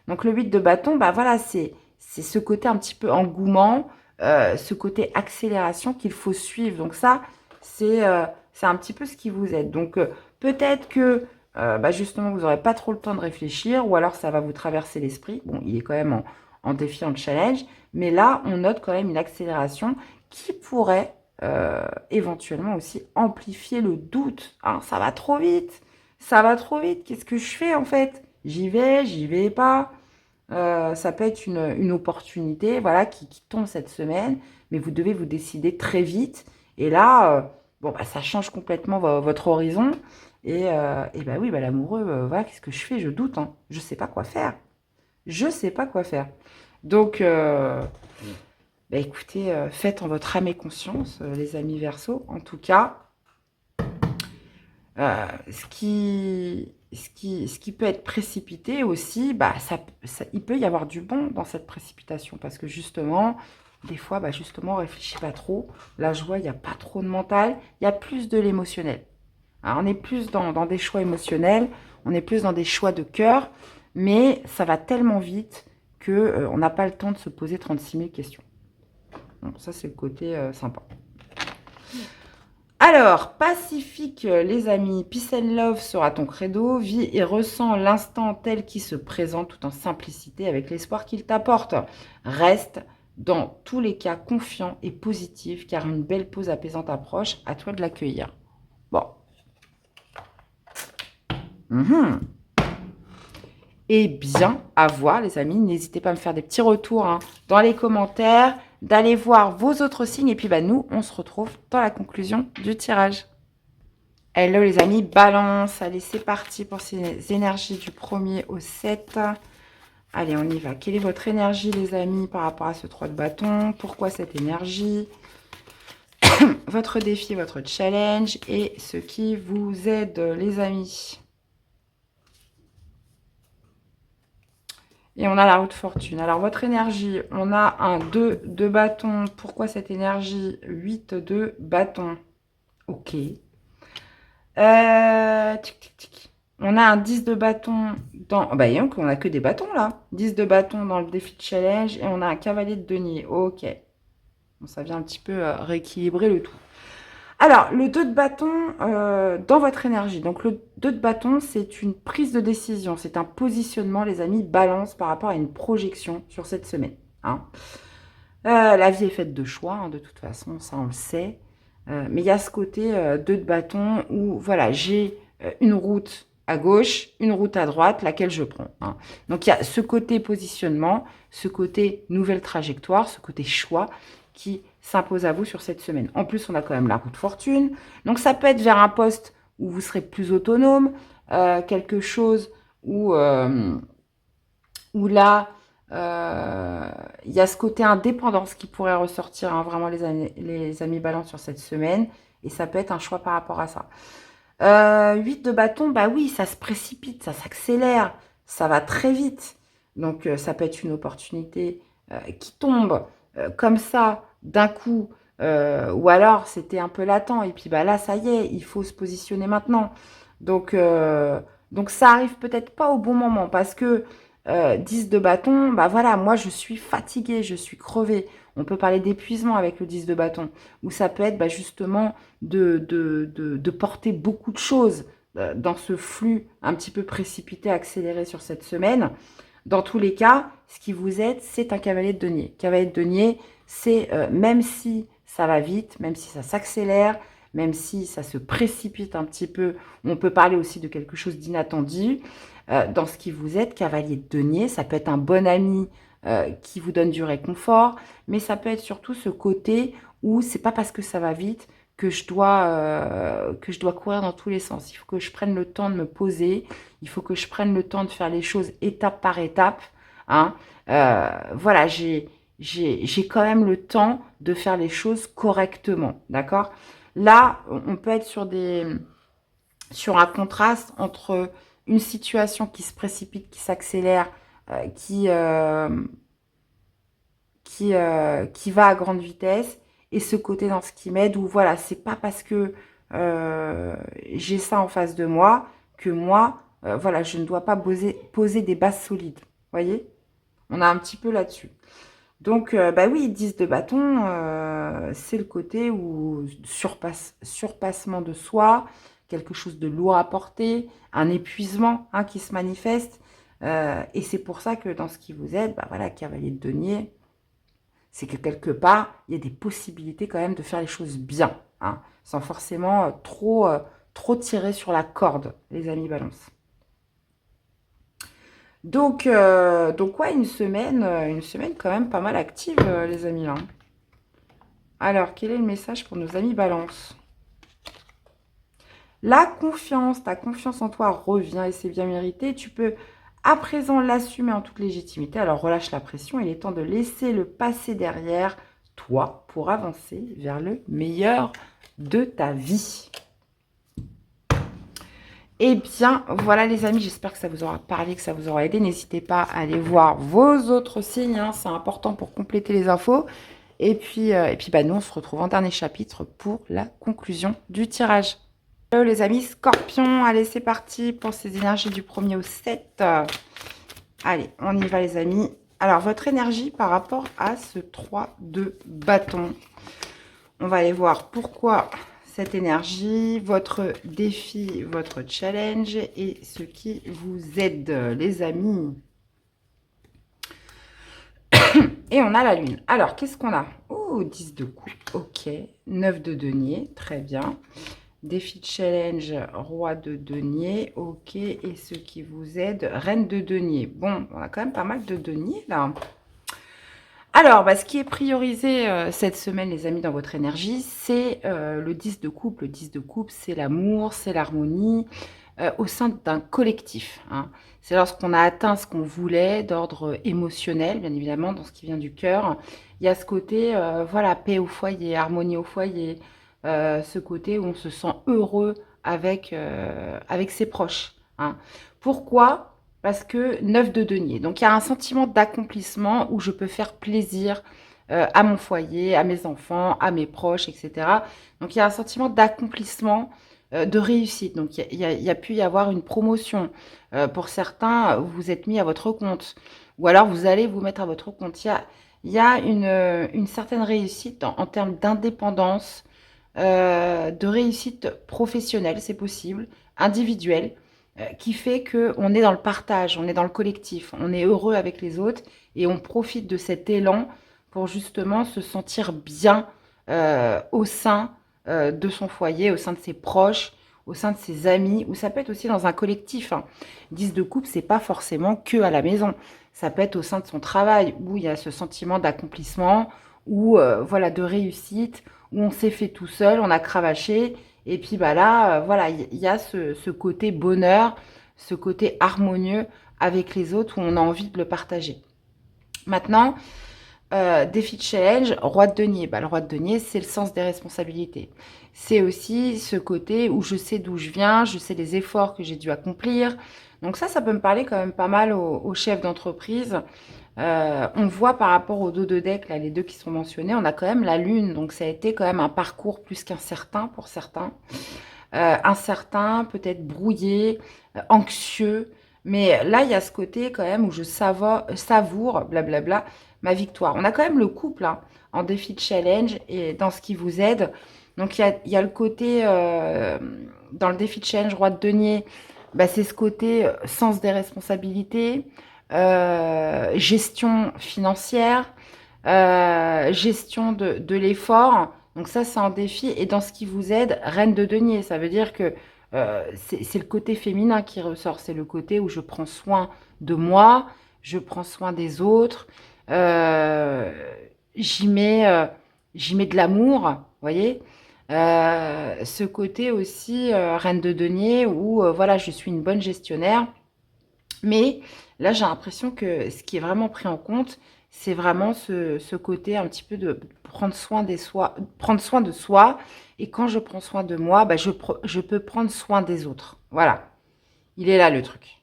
Donc le 8 de bâton, bah voilà, c'est ce côté un petit peu engouement, ce côté accélération qu'il faut suivre. Donc ça, c'est un petit peu ce qui vous aide. Donc peut-être que bah justement, vous n'aurez pas trop le temps de réfléchir, ou alors ça va vous traverser l'esprit. Bon, il est quand même en défi, en challenge, mais là, on note quand même une accélération qui pourrait éventuellement aussi amplifier le doute. Hein, ça va trop vite. Ça va trop vite. Qu'est-ce que je fais en fait? J'y vais pas. Ça peut être une opportunité voilà, qui tombe cette semaine, mais vous devez vous décider très vite. Et là, bon, bah, ça change complètement votre horizon. Et bah oui, bah, l'amoureux, voilà, qu'est-ce que je fais? Je doute. Hein. Je sais pas quoi faire. Je sais pas quoi faire. Donc, bah, écoutez, faites en votre âme et conscience, les amis Verseau. En tout cas, ce qui peut être précipité aussi, bah, il peut y avoir du bon dans cette précipitation parce que justement, des fois, bah, justement, on réfléchit pas trop. La joie, il n'y a pas trop de mental, il y a plus de l'émotionnel. Alors, on est plus dans des choix émotionnels, on est plus dans des choix de cœur, mais ça va tellement vite que on n'a pas le temps de se poser 36 000 questions. Bon, ça, c'est le côté sympa. Alors, pacifique, les amis, peace and love sera ton credo. Vis et ressens l'instant tel qu'il se présente tout en simplicité avec l'espoir qu'il t'apporte. Reste dans tous les cas confiant et positif car une belle pause apaisante approche. À toi de l'accueillir. Bon. Et bien à voir, les amis. N'hésitez pas à me faire des petits retours hein, dans les commentaires, d'aller voir vos autres signes. Et puis, bah, nous, on se retrouve dans la conclusion du tirage. Hello les amis, balance. Allez, c'est parti pour ces énergies du 1er au 7. Allez, on y va. Quelle est votre énergie, les amis, par rapport à ce 3 de bâton? Pourquoi cette énergie? Votre défi, votre challenge et ce qui vous aide, les amis. Et on a la roue de fortune. Alors, votre énergie, on a un 2 de bâton. Pourquoi cette énergie? 8 de bâton. Ok. Tic, tic, tic. On a un 10 de bâton dans... Bah, donc, on a que des bâtons, là. 10 de bâton dans le défi de challenge. Et on a un cavalier de denier. Ok. Bon, ça vient un petit peu rééquilibrer le tout. Alors, le 2 de bâton dans votre énergie. Donc, le 2 de bâton, c'est une prise de décision. C'est un positionnement, les amis, balance par rapport à une projection sur cette semaine. Hein. La vie est faite de choix, hein, de toute façon, ça, on le sait. Mais il y a ce côté 2 de bâton où, voilà, j'ai une route à gauche, une route à droite, laquelle je prends. Hein. Donc, il y a ce côté positionnement, ce côté nouvelle trajectoire, ce côté choix qui s'impose à vous sur cette semaine. En plus, on a quand même la roue de fortune. Donc, ça peut être vers un poste où vous serez plus autonome, quelque chose où là, il y a ce côté indépendance qui pourrait ressortir, hein, vraiment les amis balance sur cette semaine. Et ça peut être un choix par rapport à ça. 8 de bâton, bah oui, ça se précipite, ça s'accélère, ça va très vite. Donc, ça peut être une opportunité qui tombe comme ça, d'un coup, ou alors c'était un peu latent, et puis bah là, ça y est, il faut se positionner maintenant. Donc ça arrive peut-être pas au bon moment, parce que 10 de bâton, bah voilà, moi je suis fatiguée, je suis crevée. On peut parler d'épuisement avec le 10 de bâton, où ça peut être bah, justement de porter beaucoup de choses dans ce flux un petit peu précipité, accéléré sur cette semaine. Dans tous les cas, ce qui vous aide, c'est un cavalier de denier. Cavalier de denier, c'est même si ça va vite, même si ça s'accélère, même si ça se précipite un petit peu, on peut parler aussi de quelque chose d'inattendu. Dans ce qui vous aide, cavalier de denier, ça peut être un bon ami qui vous donne du réconfort, mais ça peut être surtout ce côté où c'est pas parce que ça va vite que je dois courir dans tous les sens. Il faut que je prenne le temps de me poser, il faut que je prenne le temps de faire les choses étape par étape. Hein. Voilà, j'ai quand même le temps de faire les choses correctement, d'accord? Là, on peut être sur un contraste entre une situation qui se précipite, qui s'accélère, qui va à grande vitesse, et ce côté dans ce qui m'aide où voilà, c'est pas parce que j'ai ça en face de moi que moi, voilà, je ne dois pas poser des bases solides. Voyez? On a un petit peu là-dessus. Donc, bah oui, 10 de bâton, c'est le côté où surpassement de soi, quelque chose de lourd à porter, un épuisement hein, qui se manifeste. Et c'est pour ça que dans ce qui vous aide, bah voilà, cavalier de denier, c'est que quelque part, il y a des possibilités quand même de faire les choses bien, hein, sans forcément trop tirer sur la corde, les amis balance. Donc ouais, une semaine quand même pas mal active, les amis, là. Alors, quel est le message pour nos amis balance? La confiance, ta confiance en toi revient et c'est bien mérité. Tu peux à présent l'assumer en toute légitimité. Alors relâche la pression, il est temps de laisser le passé derrière toi pour avancer vers le meilleur de ta vie. Eh bien, voilà les amis, j'espère que ça vous aura parlé, que ça vous aura aidé. N'hésitez pas à aller voir vos autres signes, hein, c'est important pour compléter les infos. Et puis bah, nous, on se retrouve en dernier chapitre pour la conclusion du tirage. Hello les amis scorpions, allez c'est parti pour ces énergies du 1er au 7. Allez, on y va les amis. Alors, votre énergie par rapport à ce 3 de bâton. On va aller voir pourquoi cette énergie, votre défi, votre challenge et ce qui vous aide, les amis. Et on a la lune. Alors, qu'est-ce qu'on a? Oh, 10 de coupe, ok. 9 de denier, très bien. Défi challenge, roi de denier, ok. Et ce qui vous aide, reine de denier. Bon, on a quand même pas mal de deniers, là. Alors, bah, ce qui est priorisé cette semaine, les amis, dans votre énergie, c'est le 10 de coupe. Le 10 de coupe, c'est l'amour, c'est l'harmonie au sein d'un collectif, hein. C'est lorsqu'on a atteint ce qu'on voulait d'ordre émotionnel, bien évidemment, dans ce qui vient du cœur. Il y a ce côté, voilà, paix au foyer, harmonie au foyer, ce côté où on se sent heureux avec ses proches, hein. Pourquoi? Parce que 9 de denier. Donc, il y a un sentiment d'accomplissement où je peux faire plaisir à mon foyer, à mes enfants, à mes proches, etc. Donc, il y a un sentiment d'accomplissement, de réussite. Donc, il y a pu y avoir une promotion. Pour certains, vous vous êtes mis à votre compte. Ou alors, vous allez vous mettre à votre compte. Il y a une certaine réussite en termes d'indépendance, de réussite professionnelle, c'est possible, individuelle, qui fait qu'on est dans le partage, on est dans le collectif, on est heureux avec les autres et on profite de cet élan pour justement se sentir bien au sein de son foyer, au sein de ses proches, au sein de ses amis, ou ça peut être aussi dans un collectif, hein. 10 de couple, c'est pas forcément que à la maison. Ça peut être au sein de son travail, où il y a ce sentiment d'accomplissement, ou voilà, de réussite, où on s'est fait tout seul, on a cravaché, et puis bah là, voilà, il y a ce côté bonheur, ce côté harmonieux avec les autres, où on a envie de le partager. Maintenant, défi de challenge, roi de denier. Bah, le roi de denier, c'est le sens des responsabilités. C'est aussi ce côté où je sais d'où je viens, je sais les efforts que j'ai dû accomplir. Donc ça peut me parler quand même pas mal aux chefs d'entreprise. On voit par rapport aux deux de deck, là, les deux qui sont mentionnés, on a quand même la lune. Donc ça a été quand même un parcours plus qu'incertain pour certains. Incertain, peut-être brouillé, anxieux. Mais là, il y a ce côté quand même où je savoure, blablabla, ma victoire. On a quand même le couple, hein, en défi de challenge et dans ce qui vous aide. Donc, il y a le côté, dans le défi de challenge, roi de denier, bah, c'est ce côté sens des responsabilités, gestion financière, gestion de l'effort. Donc ça, c'est un défi. Et dans ce qui vous aide, reine de denier, ça veut dire que c'est le côté féminin qui ressort. C'est le côté où je prends soin de moi, je prends soin des autres. Euh, j'y mets, euh, j'y mets de l'amour, vous voyez. Ce côté aussi, reine de denier, où voilà, je suis une bonne gestionnaire. Mais là, j'ai l'impression que ce qui est vraiment pris en compte, c'est vraiment ce côté un petit peu de prendre soin de soi. Et quand je prends soin de moi, bah, je peux prendre soin des autres. Voilà, il est là le truc.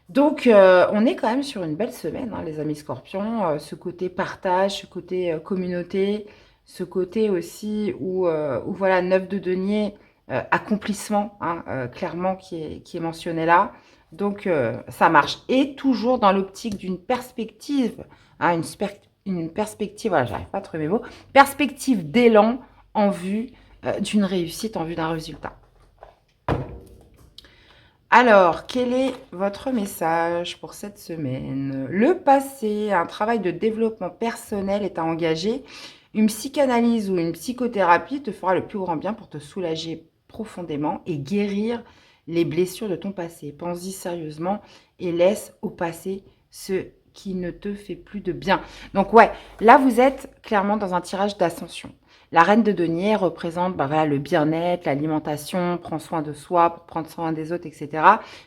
Donc, on est quand même sur une belle semaine, hein, les amis scorpions. Ce côté partage, ce côté communauté, ce côté aussi où voilà, 9 de denier, accomplissement, hein, clairement, qui est mentionné là. Donc, ça marche. Et toujours dans l'optique d'une perspective, hein, une perspective, voilà, j'arrive pas à trouver mes mots, perspective d'élan en vue d'une réussite, en vue d'un résultat. Alors, quel est votre message pour cette semaine? Le passé, un travail de développement personnel est à engager. Une psychanalyse ou une psychothérapie te fera le plus grand bien pour te soulager profondément et guérir les blessures de ton passé. Pense-y sérieusement et laisse au passé ce qui ne te fait plus de bien. Donc ouais, là vous êtes clairement dans un tirage d'ascension. La reine de denier représente voilà, le bien-être, l'alimentation, prendre soin de soi pour prendre soin des autres, etc.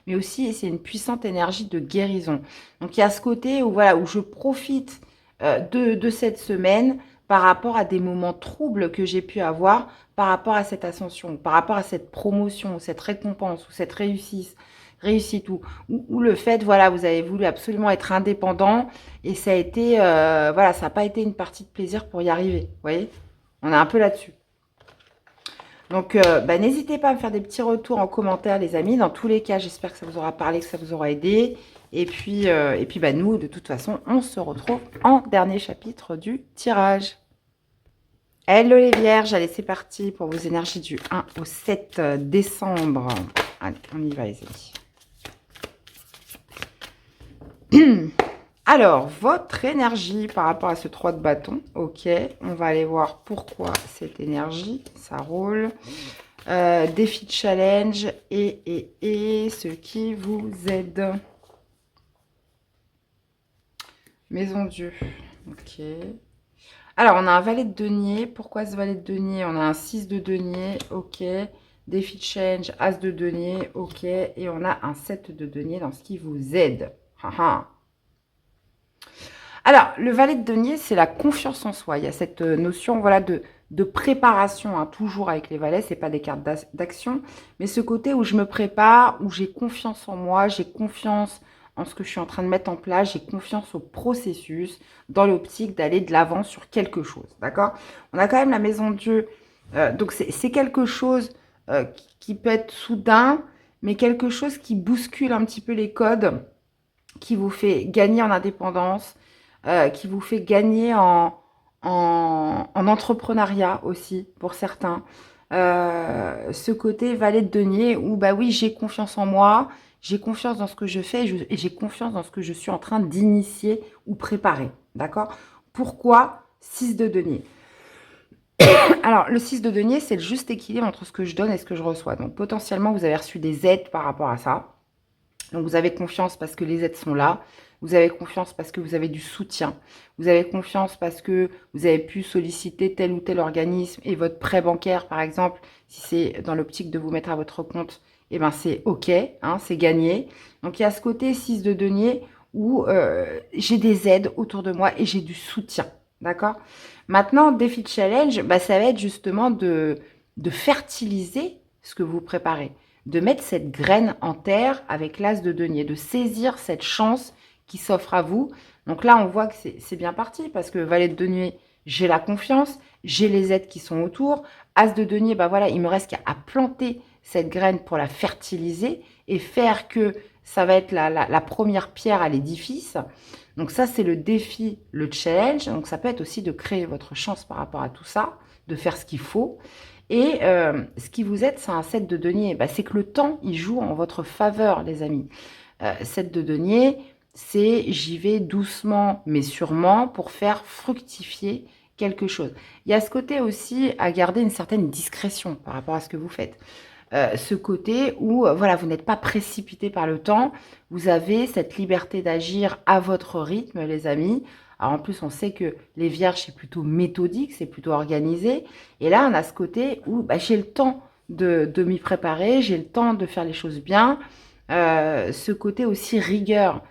Mais aussi, c'est une puissante énergie de guérison. Donc, il y a ce côté où, voilà, où je profite de cette semaine par rapport à des moments troubles que j'ai pu avoir, par rapport à cette ascension, par rapport à cette promotion, cette récompense ou cette réussite ou le fait, voilà, vous avez voulu absolument être indépendant et ça a été, voilà, ça n'a pas été une partie de plaisir pour y arriver, vous voyez. On est un peu là-dessus. Donc, bah, n'hésitez pas à me faire des petits retours en commentaire, les amis. Dans tous les cas, j'espère que ça vous aura parlé, que ça vous aura aidé. Et puis bah, nous, de toute façon, on se retrouve en dernier chapitre du tirage. Hello les vierges, allez, c'est parti pour vos énergies du 1 au 7 décembre. Allez, on y va, les amis. Alors, votre énergie par rapport à ce 3 de bâton, ok, on va aller voir pourquoi cette énergie, ça roule. Défi de challenge et ce qui vous aide. Maison Dieu, ok. Alors, on a un valet de denier. Pourquoi ce valet de denier? On a un 6 de denier, ok. Défi de challenge, as de denier, ok. Et on a un 7 de denier dans ce qui vous aide. Alors, le valet de denier, c'est la confiance en soi. Il y a cette notion voilà, de préparation, hein, toujours avec les valets, ce n'est pas des cartes d'action, mais ce côté où je me prépare, où j'ai confiance en moi, j'ai confiance en ce que je suis en train de mettre en place, j'ai confiance au processus, dans l'optique d'aller de l'avant sur quelque chose, d'accord? On a quand même la maison de Dieu, donc c'est quelque chose qui peut être soudain, mais quelque chose qui bouscule un petit peu les codes, qui vous fait gagner en indépendance, qui vous fait gagner en entrepreneuriat aussi, pour certains. Ce côté valet de denier où, bah oui, j'ai confiance en moi, j'ai confiance dans ce que je fais et j'ai confiance dans ce que je suis en train d'initier ou préparer. D'accord? Pourquoi 6 de denier? Alors, le 6 de denier, c'est le juste équilibre entre ce que je donne et ce que je reçois. Donc, potentiellement, vous avez reçu des aides par rapport à ça. Donc, vous avez confiance parce que les aides sont là. Vous avez confiance parce que vous avez du soutien. Vous avez confiance parce que vous avez pu solliciter tel ou tel organisme et votre prêt bancaire, par exemple, si c'est dans l'optique de vous mettre à votre compte, eh ben c'est OK, hein, c'est gagné. Donc, il y a ce côté 6 de denier où j'ai des aides autour de moi et j'ai du soutien. D'accord? Maintenant, défi de challenge, bah, ça va être justement de fertiliser ce que vous préparez, de mettre cette graine en terre avec l'as de denier, de saisir cette chance qui s'offre à vous. Donc là, on voit que c'est bien parti parce que valet de denier, j'ai la confiance, j'ai les aides qui sont autour. As de denier, bah voilà, il me reste qu'à planter cette graine pour la fertiliser et faire que ça va être la première pierre à l'édifice. Donc ça, c'est le défi, le challenge. Donc ça peut être aussi de créer votre chance par rapport à tout ça, de faire ce qu'il faut. Et ce qui vous aide, c'est un 7 de denier. Bah, c'est que le temps, il joue en votre faveur, les amis. 7 de denier, c'est j'y vais doucement mais sûrement pour faire fructifier quelque chose. Il y a ce côté aussi à garder une certaine discrétion par rapport à ce que vous faites. Ce côté où voilà, vous n'êtes pas précipité par le temps, vous avez cette liberté d'agir à votre rythme, les amis. Alors en plus, on sait que les vierges, c'est plutôt méthodique, c'est plutôt organisé. Et là, on a ce côté où bah, j'ai le temps de m'y préparer, j'ai le temps de faire les choses bien. Ce côté aussi rigueur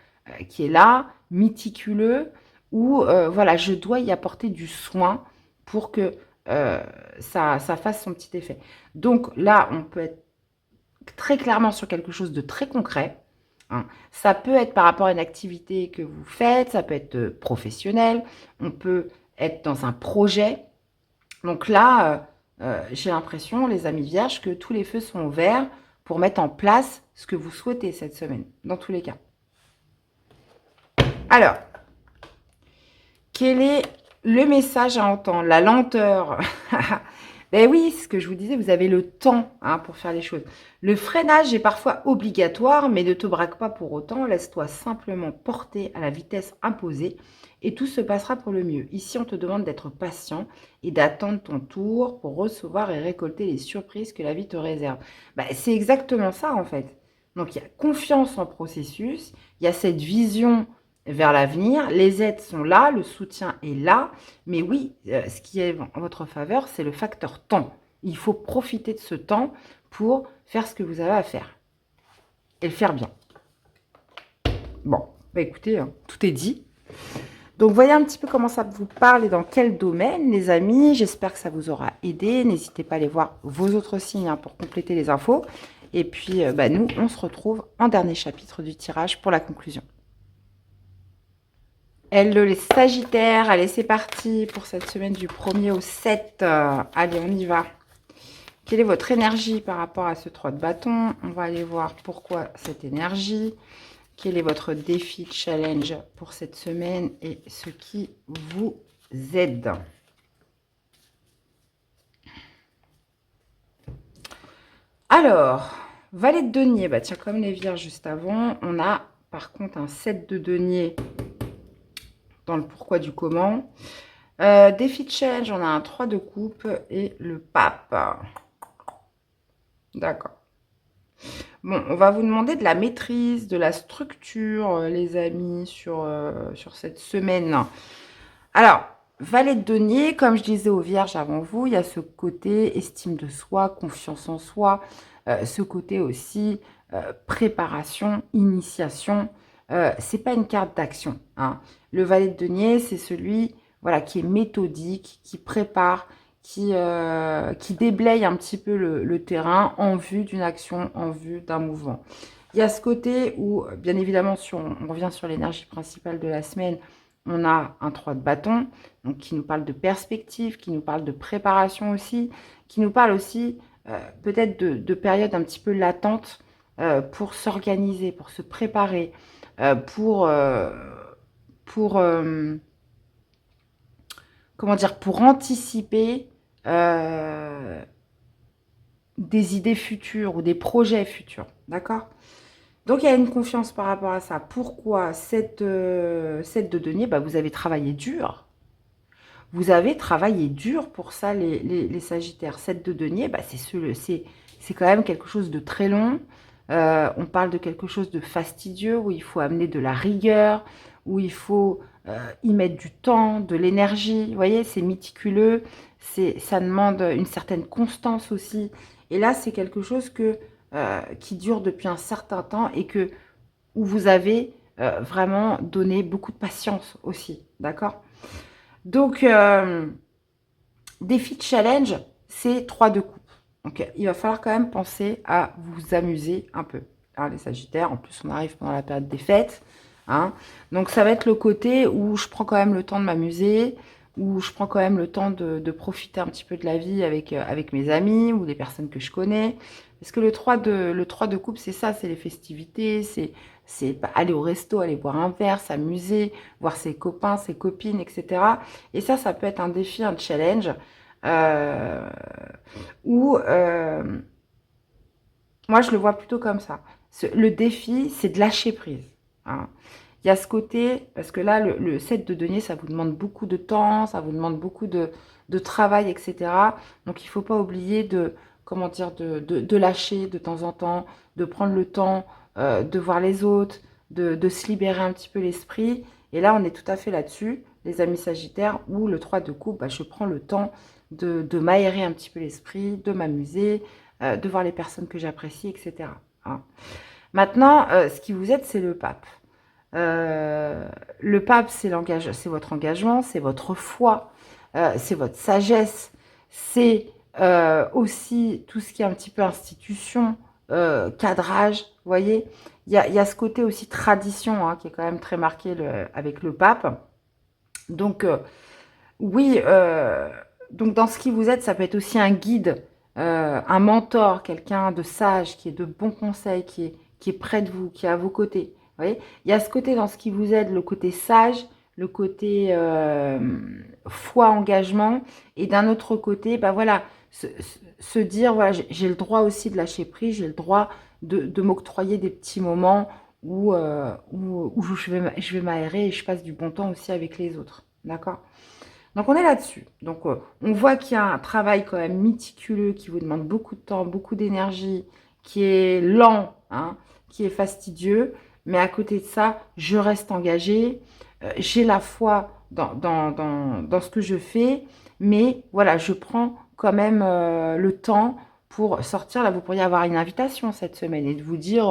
qui est là, méticuleux, où voilà, je dois y apporter du soin pour que ça fasse son petit effet. Donc là, on peut être très clairement sur quelque chose de très concret. Hein. Ça peut être par rapport à une activité que vous faites, ça peut être professionnel, on peut être dans un projet. Donc là, j'ai l'impression, les amis vierges, que tous les feux sont ouverts pour mettre en place ce que vous souhaitez cette semaine, dans tous les cas. Alors, quel est le message à entendre? La lenteur. Ben oui, c'est ce que je vous disais, vous avez le temps hein, pour faire les choses. Le freinage est parfois obligatoire, mais ne te braque pas pour autant. Laisse-toi simplement porter à la vitesse imposée et tout se passera pour le mieux. Ici, on te demande d'être patient et d'attendre ton tour pour recevoir et récolter les surprises que la vie te réserve. Ben, c'est exactement ça, en fait. Donc, il y a confiance en processus, il y a cette vision vers l'avenir, les aides sont là, le soutien est là, mais oui, ce qui est en votre faveur, c'est le facteur temps. Il faut profiter de ce temps pour faire ce que vous avez à faire et le faire bien. Bon, bah écoutez, hein, tout est dit. Donc, voyez un petit peu comment ça vous parle et dans quel domaine, les amis. J'espère que ça vous aura aidé. N'hésitez pas à aller voir vos autres signes hein, pour compléter les infos. Et puis, bah, nous, on se retrouve en dernier chapitre du tirage pour la conclusion. Hello les Sagittaires, allez c'est parti pour cette semaine du 1er au 7. Allez, on y va. Quelle est votre énergie par rapport à ce 3 de bâton? On va aller voir pourquoi cette énergie. Quel est votre défi, challenge pour cette semaine et ce qui vous aide. Alors, valet de denier, bah tiens, comme les vierges juste avant, on a par contre un 7 de denier dans le pourquoi du comment. Défi de challenge, on a un 3 de coupe et le pape. D'accord. Bon, on va vous demander de la maîtrise, de la structure, les amis, sur cette semaine. Alors, valet de denier, comme je disais aux vierges avant vous, il y a ce côté estime de soi, confiance en soi, ce côté aussi préparation, initiation. C'est pas une carte d'action. Hein. Le valet de denier, c'est celui voilà, qui est méthodique, qui prépare, qui déblaye un petit peu le terrain en vue d'une action, en vue d'un mouvement. Il y a ce côté où, bien évidemment, si on revient sur l'énergie principale de la semaine, on a un 3 de bâton, donc qui nous parle de perspective, qui nous parle de préparation aussi, qui nous parle aussi peut-être de périodes un petit peu latentes pour s'organiser, pour se préparer, pour comment dire, pour anticiper des idées futures ou des projets futurs, d'accord? Donc, il y a une confiance par rapport à ça. Pourquoi cette de denier, bah, vous avez travaillé dur. Vous avez travaillé dur pour ça, les Sagittaires. 7 de denier, bah, c'est quand même quelque chose de très long. On parle de quelque chose de fastidieux, où il faut amener de la rigueur, où il faut y mettre du temps, de l'énergie. Vous voyez, c'est méticuleux, ça demande une certaine constance aussi. Et là, c'est quelque chose qui dure depuis un certain temps et où vous avez vraiment donné beaucoup de patience aussi, d'accord? Donc, défi de challenge, c'est 3 de coupe. Donc, il va falloir quand même penser à vous amuser un peu. Hein, les Sagittaires, en plus, on arrive pendant la période des fêtes. Hein. Donc, ça va être le côté où je prends quand même le temps de m'amuser, où je prends quand même le temps de profiter un petit peu de la vie avec mes amis ou des personnes que je connais. Parce que le 3 de coupe, c'est ça, c'est les festivités, c'est aller au resto, aller boire un verre, s'amuser, voir ses copains, ses copines, etc. Et ça peut être un défi, un challenge, euh, où moi, je le vois plutôt comme ça. Le défi, c'est de lâcher prise. Hein. Il y a ce côté, parce que là, le 7 de denier, ça vous demande beaucoup de temps, ça vous demande beaucoup de travail, etc. Donc, il ne faut pas oublier comment dire, de lâcher de temps en temps, de prendre le temps de voir les autres, de se libérer un petit peu l'esprit. Et là, on est tout à fait là-dessus, les amis Sagittaires, où le 3 de coupe, bah, je prends le temps de m'aérer un petit peu l'esprit, de m'amuser, de voir les personnes que j'apprécie, etc. Hein. Maintenant, ce qui vous aide, c'est le pape. Le pape, c'est votre engagement, c'est votre foi, c'est votre sagesse, c'est aussi tout ce qui est un petit peu institution, cadrage, vous voyez. Il y a ce côté aussi tradition hein, qui est quand même très marqué avec le pape. Donc, oui, donc dans ce qui vous aide, ça peut être aussi un guide, un mentor, quelqu'un de sage, qui est de bons conseils, qui est près de vous, qui est à vos côtés. Vous voyez, il y a ce côté dans ce qui vous aide, le côté sage, le côté foi, engagement, et d'un autre côté, bah voilà, se dire, voilà, j'ai le droit aussi de lâcher prise, j'ai le droit de m'octroyer des petits moments où je vais m'aérer et je passe du bon temps aussi avec les autres. D'accord? Donc, on est là-dessus. Donc, on voit qu'il y a un travail quand même méticuleux qui vous demande beaucoup de temps, beaucoup d'énergie, qui est lent, hein, qui est fastidieux. Mais à côté de ça, je reste engagée. J'ai la foi dans ce que je fais. Mais voilà, je prends quand même le temps pour sortir. Là, vous pourriez avoir une invitation cette semaine et de vous dire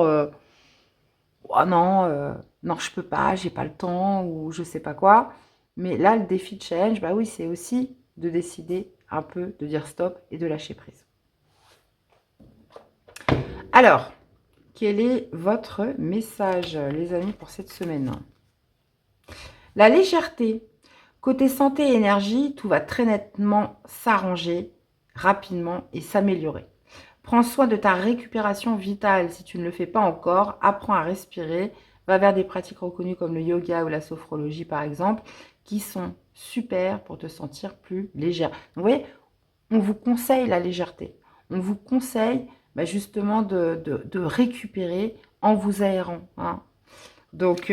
oh non, non, je peux pas, j'ai pas le temps ou je sais pas quoi. Mais là, le défi de challenge, bah oui, c'est aussi de décider un peu, de dire stop et de lâcher prise. Alors, quel est votre message, les amis, pour cette semaine? La légèreté. Côté santé et énergie, tout va très nettement s'arranger rapidement et s'améliorer. Prends soin de ta récupération vitale. Si tu ne le fais pas encore, apprends à respirer. Va vers des pratiques reconnues comme le yoga ou la sophrologie, par exemple, qui sont super pour te sentir plus légère. Donc, vous voyez, on vous conseille la légèreté. On vous conseille justement de récupérer en vous aérant. Hein. Donc,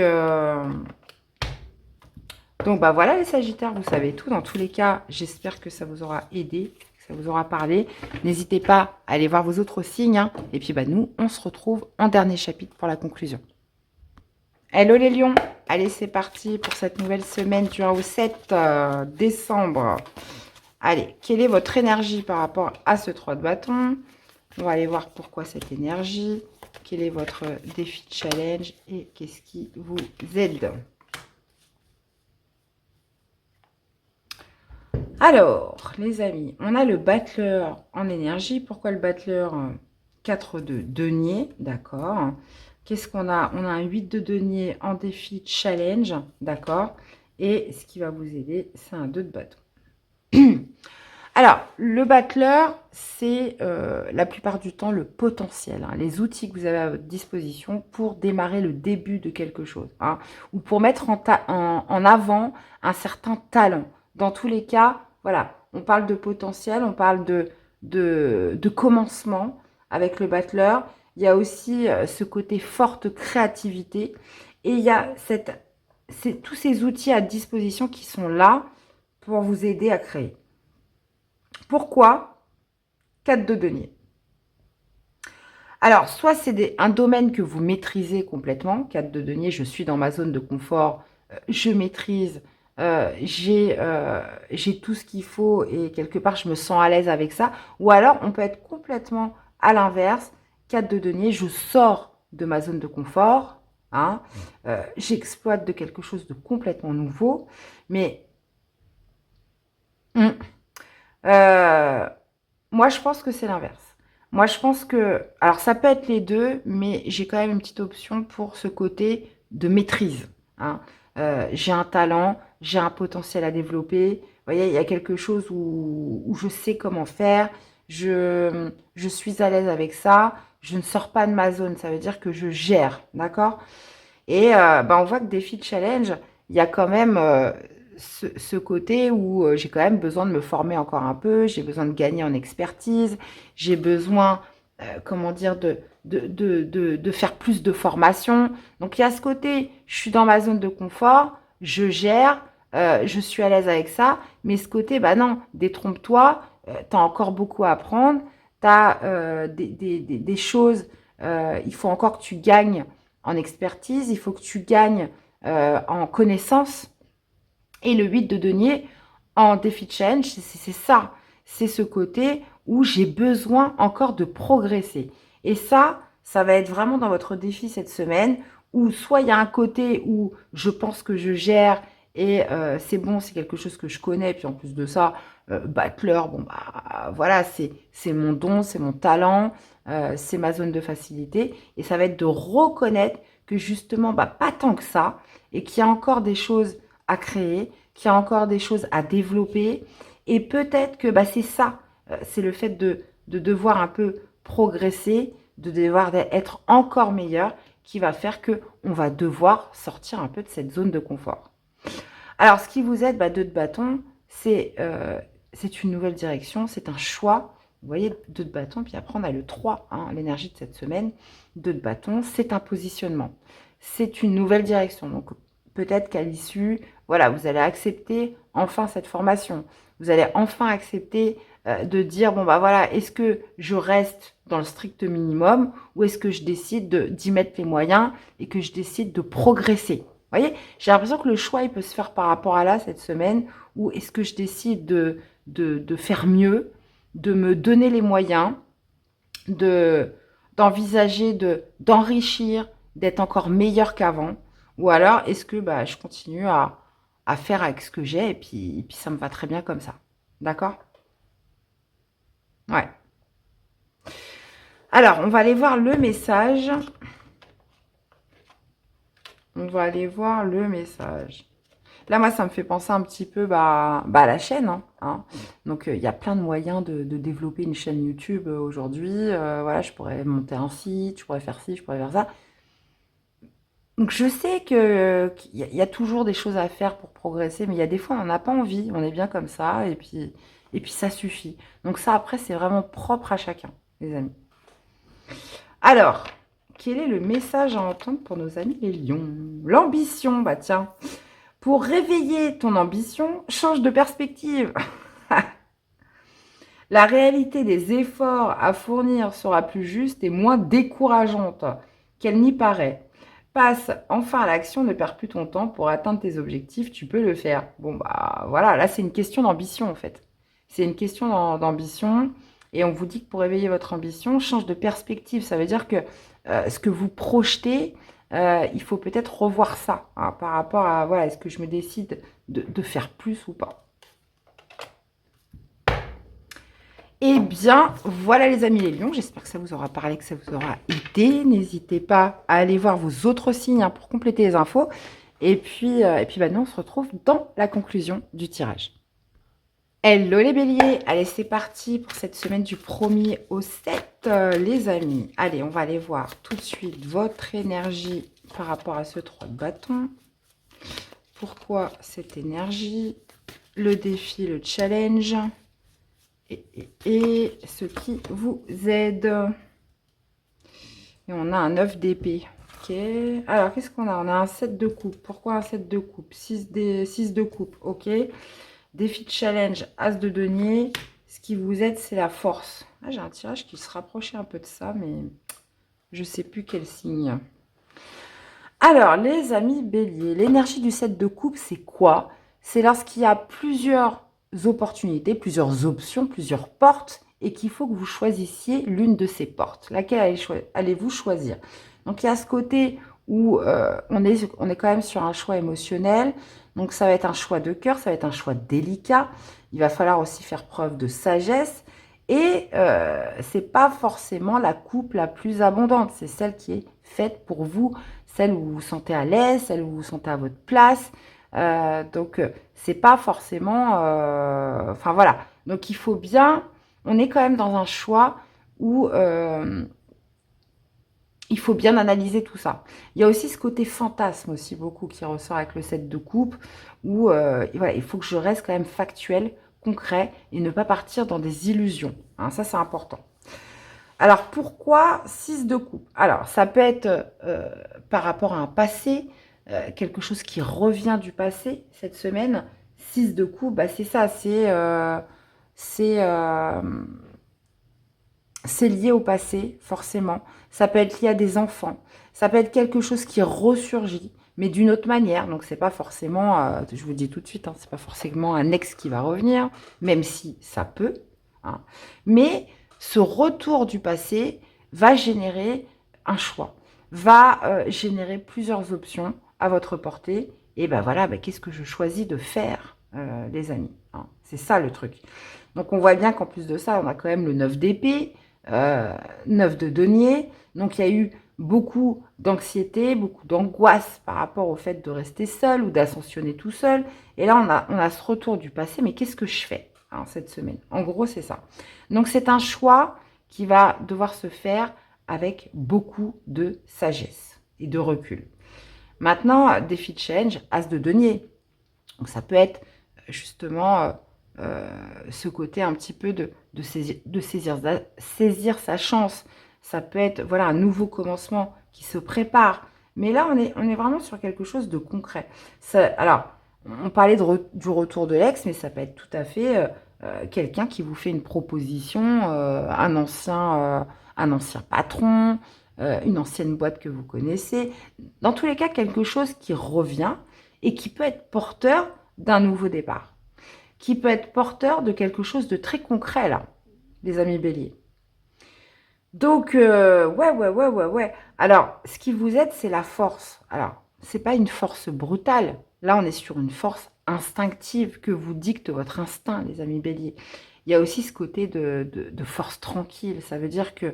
bah voilà les Sagittaires, vous savez tout. Dans tous les cas, j'espère que ça vous aura aidé, que ça vous aura parlé. N'hésitez pas à aller voir vos autres signes. Hein. Et puis nous, on se retrouve en dernier chapitre pour la conclusion. Hello les lions. Allez, c'est parti pour cette nouvelle semaine du 1 au 7 décembre. Allez, quelle est votre énergie par rapport à ce 3 de bâton? On va aller voir pourquoi cette énergie. Quel est votre défi de challenge et qu'est-ce qui vous aide? Alors, les amis, on a le battleur en énergie. Pourquoi le battleur? 4 de denier, d'accord. Qu'est-ce qu'on a? On a un 8 de denier en défi challenge, d'accord. Et ce qui va vous aider, c'est un 2 de bâton. Alors, le battleur, c'est la plupart du temps le potentiel, hein, les outils que vous avez à votre disposition pour démarrer le début de quelque chose, hein, ou pour mettre en avant un certain talent. Dans tous les cas, voilà, on parle de potentiel, on parle de commencement avec le battleur. Il y a aussi ce côté forte créativité et il y a tous ces outils à disposition qui sont là pour vous aider à créer. Pourquoi 4 de denier? Alors, soit c'est un domaine que vous maîtrisez complètement. 4 de denier, je suis dans ma zone de confort, je maîtrise, j'ai tout ce qu'il faut et quelque part, je me sens à l'aise avec ça. Ou alors, on peut être complètement à l'inverse. 4 de denier, je sors de ma zone de confort. Hein, j'exploite de quelque chose de complètement nouveau. Mais moi, je pense que c'est l'inverse. Moi, je pense que... Alors, ça peut être les deux, mais j'ai quand même une petite option pour ce côté de maîtrise. Hein. J'ai un talent, j'ai un potentiel à développer. Vous voyez, il y a quelque chose où je sais comment faire. Je suis à l'aise avec ça. Je ne sors pas de ma zone. Ça veut dire que je gère. D'accord? Et on voit que défi de challenge, il y a quand même ce côté où j'ai quand même besoin de me former encore un peu, j'ai besoin de gagner en expertise, j'ai besoin, comment dire, de faire plus de formation. Donc il y a ce côté, je suis dans ma zone de confort, je gère, je suis à l'aise avec ça, mais ce côté, non, détrompe-toi, tu as encore beaucoup à apprendre, tu as des choses, il faut encore que tu gagnes en expertise, il faut que tu gagnes en connaissances. Et le 8 de denier en défi de challenge, c'est ça. C'est ce côté où j'ai besoin encore de progresser. Et ça va être vraiment dans votre défi cette semaine, où soit il y a un côté où je pense que je gère et c'est bon, c'est quelque chose que je connais. Puis en plus de ça, battleur, voilà, c'est mon don, c'est mon talent, c'est ma zone de facilité. Et ça va être de reconnaître que justement, pas tant que ça, et qu'il y a encore des choses à créer, qu'il y a encore des choses à développer. Et peut-être que c'est ça, c'est le fait de devoir un peu progresser, de devoir être encore meilleur, qui va faire qu'on va devoir sortir un peu de cette zone de confort. Alors, ce qui vous aide, 2 de bâton, c'est une nouvelle direction, c'est un choix, Vous voyez, 2 de bâton, puis après on a le 3, hein, l'énergie de cette semaine. 2 de bâton, c'est un positionnement. C'est une nouvelle direction. Donc peut-être qu'à l'issue, voilà, vous allez accepter enfin cette formation. Vous allez enfin accepter de dire, bon bah voilà, est-ce que je reste dans le strict minimum ou est-ce que je décide d'y mettre les moyens et que je décide de progresser. Vous voyez, j'ai l'impression que le choix, il peut se faire par rapport à là, cette semaine, ou est-ce que je décide de faire mieux, de me donner les moyens, d'envisager d'enrichir, d'être encore meilleur qu'avant, ou alors est-ce que bah, je continue à faire avec ce que j'ai et puis ça me va très bien comme ça. D'accord? Ouais. Alors, on va aller voir le message. On va aller voir le message. Là, moi, ça me fait penser un petit peu à la chaîne, hein. Donc, il y a plein de moyens de développer une chaîne YouTube aujourd'hui. Voilà, je pourrais monter un site, je pourrais faire ci, je pourrais faire ça. Donc, je sais qu'il y a toujours des choses à faire pour progresser, mais il y a des fois, on n'en a pas envie. On est bien comme ça, et puis ça suffit. Donc, ça, après, c'est vraiment propre à chacun, les amis. Alors, quel est le message à entendre pour nos amis les lions? L'ambition, bah tiens. Pour réveiller ton ambition, change de perspective. La réalité des efforts à fournir sera plus juste et moins décourageante qu'elle n'y paraît. Passe enfin à l'action, ne perds plus ton temps pour atteindre tes objectifs, tu peux le faire. Bon bah voilà, là c'est une question d'ambition en fait. C'est une question d'ambition et on vous dit que pour réveiller votre ambition, change de perspective. Ça veut dire que ce que vous projetez, il faut peut-être revoir ça hein, par rapport à voilà, est-ce que je me décide de faire plus ou pas. Eh bien, voilà les amis les lions, j'espère que ça vous aura parlé, que ça vous aura aidé. N'hésitez pas à aller voir vos autres signes hein, pour compléter les infos. Et puis bah, nous, on se retrouve dans la conclusion du tirage. Hello les béliers, allez c'est parti pour cette semaine du 1er au 7 les amis. Allez, on va aller voir tout de suite votre énergie par rapport à ce 3 de bâton. Pourquoi cette énergie? Le défi, le challenge. Et ce qui vous aide. Et on a un 9 d'épée. Ok. Alors, qu'est-ce qu'on a? On a un 7 de coupe. Pourquoi un 7 de coupe? 6 de coupe. Ok. Défi de challenge, as de denier. Ce qui vous aide, c'est la force. Ah, j'ai un tirage qui se rapprochait un peu de ça, mais je ne sais plus quel signe. Alors, les amis béliers, l'énergie du 7 de coupe, c'est quoi? C'est lorsqu'il y a plusieurs opportunités, plusieurs options, plusieurs portes, et qu'il faut que vous choisissiez l'une de ces portes. Laquelle allez-vous choisir? Donc, il y a ce côté où on est quand même sur un choix émotionnel. Donc, ça va être un choix de cœur, ça va être un choix délicat. Il va falloir aussi faire preuve de sagesse. Et c'est pas forcément la coupe la plus abondante. C'est celle qui est faite pour vous, celle où vous vous sentez à l'aise, celle où vous vous sentez à votre place. Donc, c'est pas forcément... Enfin, voilà. Donc, il faut bien... On est quand même dans un choix où il faut bien analyser tout ça. Il y a aussi ce côté fantasme aussi beaucoup qui ressort avec le 7 de coupe où voilà, il faut que je reste quand même factuel, concret et ne pas partir dans des illusions. Hein, ça, c'est important. Alors, pourquoi 6 de coupe? Alors, ça peut être par rapport à un passé, quelque chose qui revient du passé cette semaine. 6 de coupe, bah, c'est ça, c'est lié au passé, forcément. Ça peut être lié à des enfants. Ça peut être quelque chose qui ressurgit, mais d'une autre manière. Donc, c'est pas forcément, je vous le dis tout de suite, hein, c'est pas forcément un ex qui va revenir, même si ça peut. Hein. Mais ce retour du passé va générer un choix, va générer plusieurs options à votre portée. Et ben voilà, ben, qu'est-ce que je choisis de faire, les amis, hein. C'est ça le truc. Donc, on voit bien qu'en plus de ça, on a quand même le 9 d'épée, 9 de denier. Donc, il y a eu beaucoup d'anxiété, beaucoup d'angoisse par rapport au fait de rester seul ou d'ascensionner tout seul. Et là, on a ce retour du passé. Mais qu'est-ce que je fais hein, cette semaine? En gros, c'est ça. Donc, c'est un choix qui va devoir se faire avec beaucoup de sagesse et de recul. Maintenant, défi de change, as de denier. Donc, ça peut être justement ce côté un petit peu saisir sa chance. Ça peut être voilà, un nouveau commencement qui se prépare. Mais là, on est vraiment sur quelque chose de concret. Alors, on parlait du retour de l'ex, mais ça peut être tout à fait quelqu'un qui vous fait une proposition, un ancien patron, une ancienne boîte que vous connaissez. Dans tous les cas, quelque chose qui revient et qui peut être porteur d'un nouveau départ, qui peut être porteur de quelque chose de très concret, là, les amis béliers. Donc, ouais. Alors, ce qui vous aide, c'est la force. Alors, c'est pas une force brutale. Là, on est sur une force instinctive que vous dicte votre instinct, les amis béliers. Il y a aussi ce côté de force tranquille. Ça veut dire que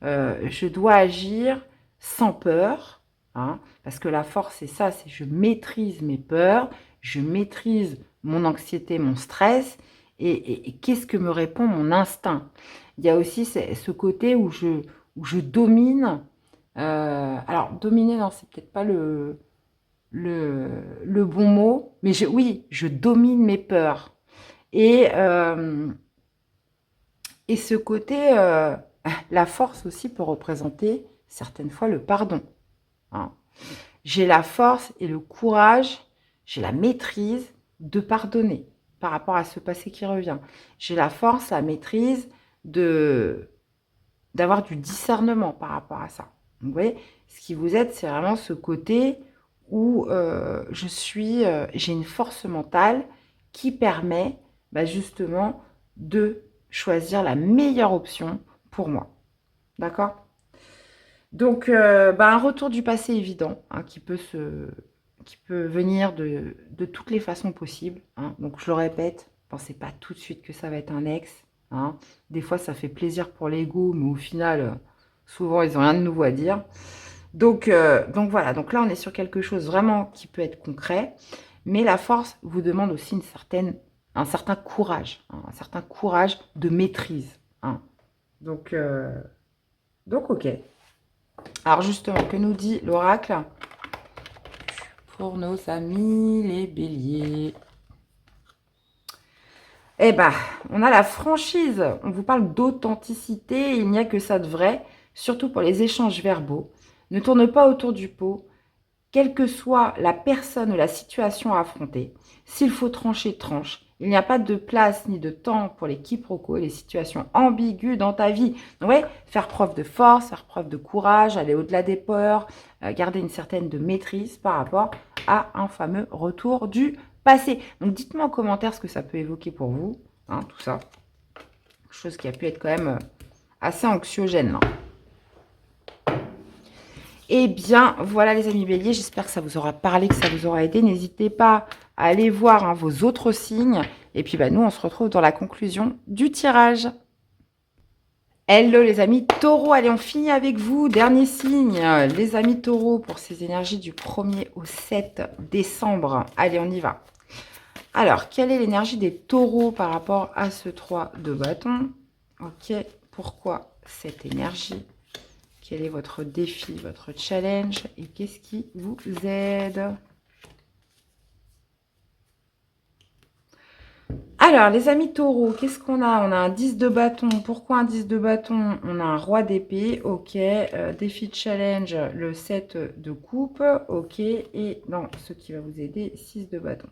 je dois agir sans peur, hein, parce que la force, c'est ça, c'est je maîtrise mes peurs, je maîtrise mon anxiété, mon stress, et qu'est-ce que me répond mon instinct. Il y a aussi ce côté où je domine. Alors, dominer, non, c'est peut-être pas le bon mot, mais oui, je domine mes peurs. Et ce côté, la force aussi peut représenter certaines fois le pardon, hein. J'ai la force et le courage, j'ai la maîtrise de pardonner par rapport à ce passé qui revient. J'ai la force, la maîtrise d'avoir du discernement par rapport à ça. Donc, vous voyez, ce qui vous aide, c'est vraiment ce côté où j'ai une force mentale qui permet justement de choisir la meilleure option pour moi. D'accord ? Donc, un retour du passé évident, hein, qui peut venir de toutes les façons possibles, hein. Donc, je le répète, pensez pas tout de suite que ça va être un ex, hein. Des fois, ça fait plaisir pour l'ego, mais au final, souvent, ils n'ont rien de nouveau à dire. Donc voilà, donc là, on est sur quelque chose vraiment qui peut être concret, mais la force vous demande aussi un certain courage, hein, un certain courage de maîtrise, hein. Donc, ok. Alors justement, que nous dit l'oracle pour nos amis les béliers? Eh ben, on a la franchise. On vous parle d'authenticité. Il n'y a que ça de vrai, surtout pour les échanges verbaux. Ne tourne pas autour du pot, quelle que soit la personne ou la situation à affronter. S'il faut trancher, tranche. Il n'y a pas de place ni de temps pour les quiproquos et les situations ambiguës dans ta vie. Donc, ouais, faire preuve de force, faire preuve de courage, aller au-delà des peurs, garder une certaine de maîtrise par rapport à un fameux retour du passé. Donc, dites-moi en commentaire ce que ça peut évoquer pour vous, hein, tout ça. Chose qui a pu être quand même assez anxiogène, hein. Eh bien, voilà les amis béliers, j'espère que ça vous aura parlé, que ça vous aura aidé. N'hésitez pas à aller voir, hein, vos autres signes. Et puis, nous, on se retrouve dans la conclusion du tirage. Hello les amis taureaux, allez, on finit avec vous. Dernier signe, les amis taureaux, pour ces énergies du 1er au 7 décembre. Allez, on y va. Alors, quelle est l'énergie des taureaux par rapport à ce 3 de bâton? Ok, pourquoi cette énergie? Quel est votre défi, votre challenge et qu'est-ce qui vous aide? Alors, les amis taureaux, qu'est-ce qu'on a? On a un 10 de bâton. Pourquoi un 10 de bâton? On a un roi d'épée. Ok. Défi challenge, le 7 de coupe. Ok. Et non, ce qui va vous aider, 6 de bâton.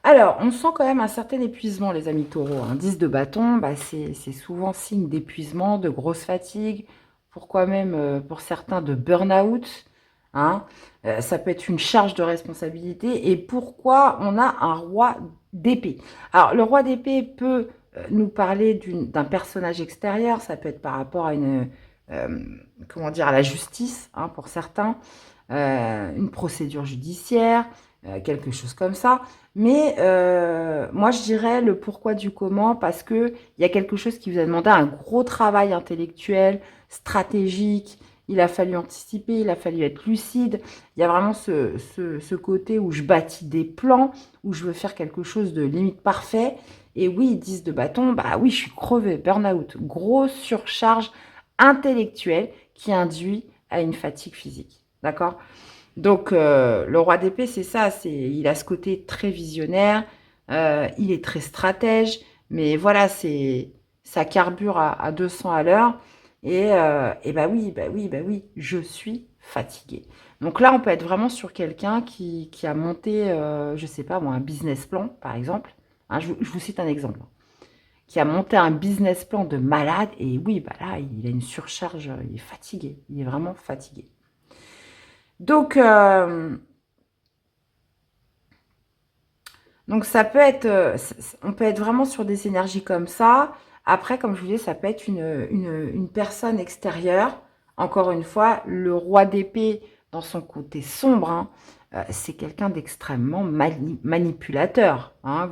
Alors, on sent quand même un certain épuisement, les amis taureaux, hein. 10 de bâton, c'est souvent signe d'épuisement, de grosse fatigue, pourquoi même, pour certains, de burn-out, hein. Ça peut être une charge de responsabilité. Et pourquoi on a un roi d'épée? Alors, le roi d'épée peut nous parler d'un personnage extérieur, ça peut être par rapport à à la justice, hein, pour certains, une procédure judiciaire, quelque chose comme ça. Mais moi, je dirais le pourquoi du comment, parce qu'il y a quelque chose qui vous a demandé un gros travail intellectuel, stratégique. Il a fallu anticiper, il a fallu être lucide. Il y a vraiment ce côté où je bâtis des plans, où je veux faire quelque chose de limite parfait. Et oui, ils disent de bâton, oui, je suis crevée, burn-out, grosse surcharge intellectuelle qui induit à une fatigue physique. D'accord ? Donc, le roi d'épée, c'est ça, il a ce côté très visionnaire, il est très stratège, mais voilà, ça carbure à 200 à l'heure. Et bah oui, bah oui, bah oui, je suis fatiguée. Donc là, on peut être vraiment sur quelqu'un qui a monté, je sais pas moi, un business plan, par exemple. Hein, je vous cite un exemple. Qui a monté un business plan de malade, et oui, bah là, il a une surcharge, il est fatigué, il est vraiment fatigué. Donc, Donc ça peut être, on peut être vraiment sur des énergies comme ça. Après, comme je vous disais, ça peut être une personne extérieure. Encore une fois, le roi d'épée, dans son côté sombre, hein, c'est quelqu'un d'extrêmement manipulateur. Hein.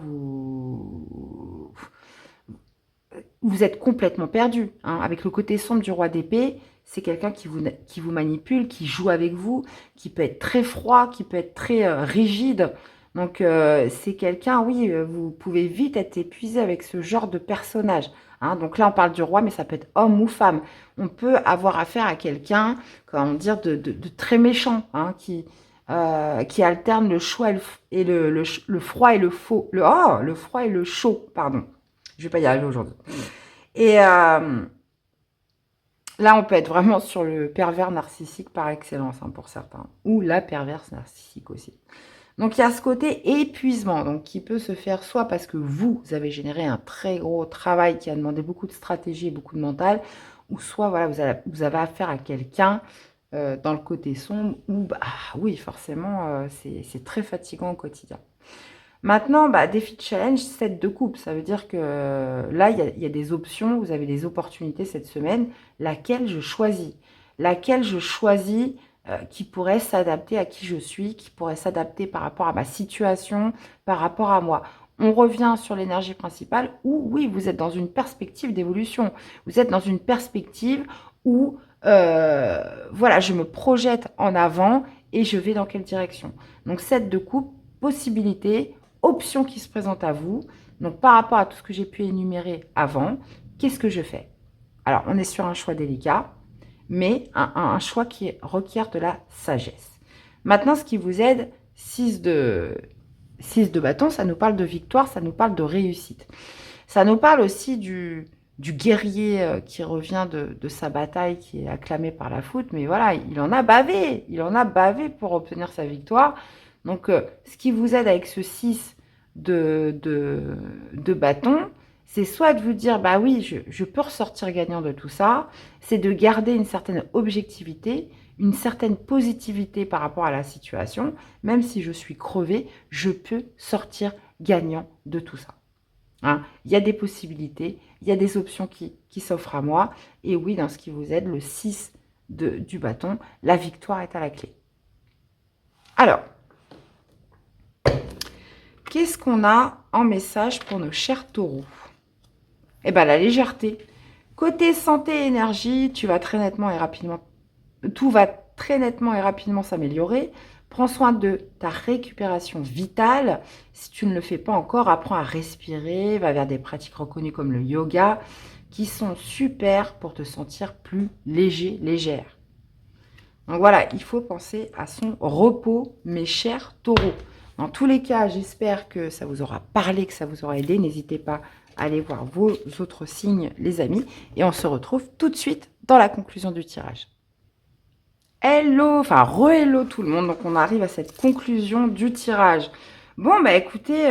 Vous êtes complètement perdu. Hein. Avec le côté sombre du roi d'épée, c'est quelqu'un qui vous manipule, qui joue avec vous, qui peut être très froid, qui peut être très rigide. Donc, c'est quelqu'un, oui, vous pouvez vite être épuisé avec ce genre de personnage. Hein. Donc là, on parle du roi, mais ça peut être homme ou femme. On peut avoir affaire à quelqu'un, comment dire, de très méchant, hein, qui alterne le choix le froid et le faux. Le froid et le chaud, pardon. Je vais pas y arriver aujourd'hui. Et là, on peut être vraiment sur le pervers narcissique par excellence, hein, pour certains. Ou la perverse narcissique aussi. Donc, il y a ce côté épuisement, donc, qui peut se faire soit parce que vous avez généré un très gros travail qui a demandé beaucoup de stratégie et beaucoup de mental, ou soit voilà, vous avez affaire à quelqu'un dans le côté sombre où, bah, oui, forcément, c'est très fatigant au quotidien. Maintenant, bah, défi de challenge, 7 de coupe. Ça veut dire que là, il y a des options, vous avez des opportunités cette semaine. Laquelle je choisis? Laquelle je choisis qui pourrait s'adapter à qui je suis, qui pourrait s'adapter par rapport à ma situation, par rapport à moi. On revient sur l'énergie principale où, oui, vous êtes dans une perspective d'évolution. Vous êtes dans une perspective où, voilà, je me projette en avant et je vais dans quelle direction. Donc, 7 de coupe, possibilité, options qui se présentent à vous. Donc, par rapport à tout ce que j'ai pu énumérer avant, qu'est-ce que je fais? Alors, on est sur un choix délicat, mais un choix qui requiert de la sagesse. Maintenant, ce qui vous aide, 6 de bâton, ça nous parle de victoire, ça nous parle de réussite. Ça nous parle aussi du guerrier qui revient de sa bataille, qui est acclamé par la foudre, mais voilà, il en a bavé pour obtenir sa victoire. Donc, ce qui vous aide avec ce 6 de bâton, c'est soit de vous dire, bah oui, je peux ressortir gagnant de tout ça, c'est de garder une certaine objectivité, une certaine positivité par rapport à la situation, même si je suis crevé, je peux sortir gagnant de tout ça. Hein. Il y a des possibilités, il y a des options qui s'offrent à moi, et oui, dans ce qui vous aide, le 6 du bâton, la victoire est à la clé. Alors, qu'est-ce qu'on a en message pour nos chers taureaux? Eh bien, la légèreté. Côté santé et énergie, tu vas très nettement et rapidement, tout va très nettement et rapidement s'améliorer. Prends soin de ta récupération vitale. Si tu ne le fais pas encore, apprends à respirer, va vers des pratiques reconnues comme le yoga, qui sont super pour te sentir plus léger, légère. Donc voilà, il faut penser à son repos, mes chers taureaux. Dans tous les cas, j'espère que ça vous aura parlé, que ça vous aura aidé. N'hésitez pas à aller voir vos autres signes, les amis. Et on se retrouve tout de suite dans la conclusion du tirage. Hello, enfin re-hello tout le monde. Donc on arrive à cette conclusion du tirage. Bon, bah écoutez,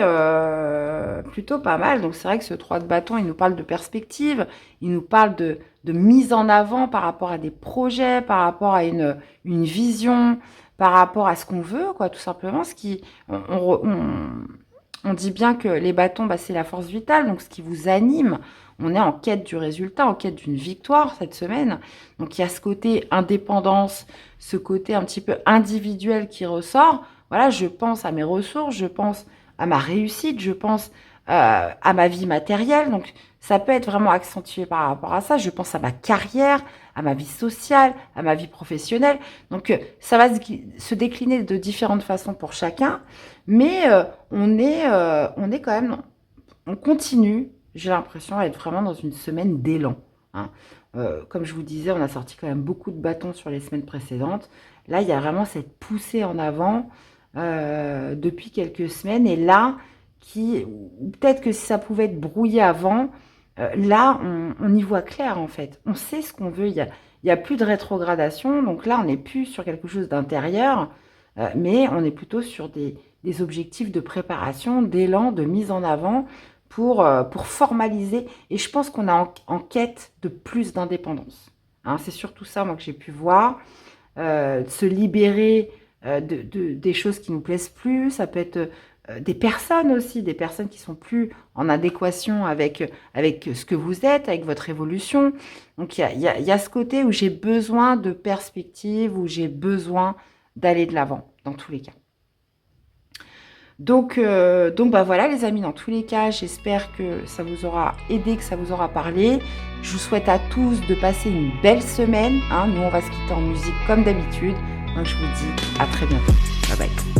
plutôt pas mal. Donc c'est vrai que ce 3 de bâton, il nous parle de perspective, il nous parle de mise en avant par rapport à des projets, par rapport à une vision, par rapport à ce qu'on veut, quoi, tout simplement. On dit bien que les bâtons, bah, c'est la force vitale, donc ce qui vous anime. On est en quête du résultat, en quête d'une victoire cette semaine. Donc il y a ce côté indépendance, ce côté un petit peu individuel qui ressort. Voilà, je pense à mes ressources, je pense à ma réussite, je pense à ma vie matérielle. Donc ça peut être vraiment accentué par rapport à ça. Je pense à ma carrière, à ma vie sociale, à ma vie professionnelle. Donc ça va se décliner de différentes façons pour chacun. Mais on est quand même, on continue, j'ai l'impression, à être vraiment dans une semaine d'élan. Hein. Comme je vous disais, on a sorti quand même beaucoup de bâtons sur les semaines précédentes. Là, il y a vraiment cette poussée en avant depuis quelques semaines. Et là, peut-être que si ça pouvait être brouillé avant, là, on y voit clair en fait. On sait ce qu'on veut. Il y a plus de rétrogradation. Donc là, on n'est plus sur quelque chose d'intérieur, mais on est plutôt sur des objectifs de préparation, d'élan, de mise en avant pour formaliser. Et je pense qu'on est en quête de plus d'indépendance. Hein, c'est surtout ça, moi, que j'ai pu voir. De se libérer des choses qui nous plaisent plus. Ça peut être des personnes aussi, des personnes qui sont plus en adéquation avec ce que vous êtes, avec votre évolution. Donc il y a ce côté où j'ai besoin de perspective, où j'ai besoin d'aller de l'avant, dans tous les cas. Donc bah voilà les amis, dans tous les cas, j'espère que ça vous aura aidé, que ça vous aura parlé. Je vous souhaite à tous de passer une belle semaine. Hein. Nous, on va se quitter en musique comme d'habitude. Donc je vous dis à très bientôt. Bye bye.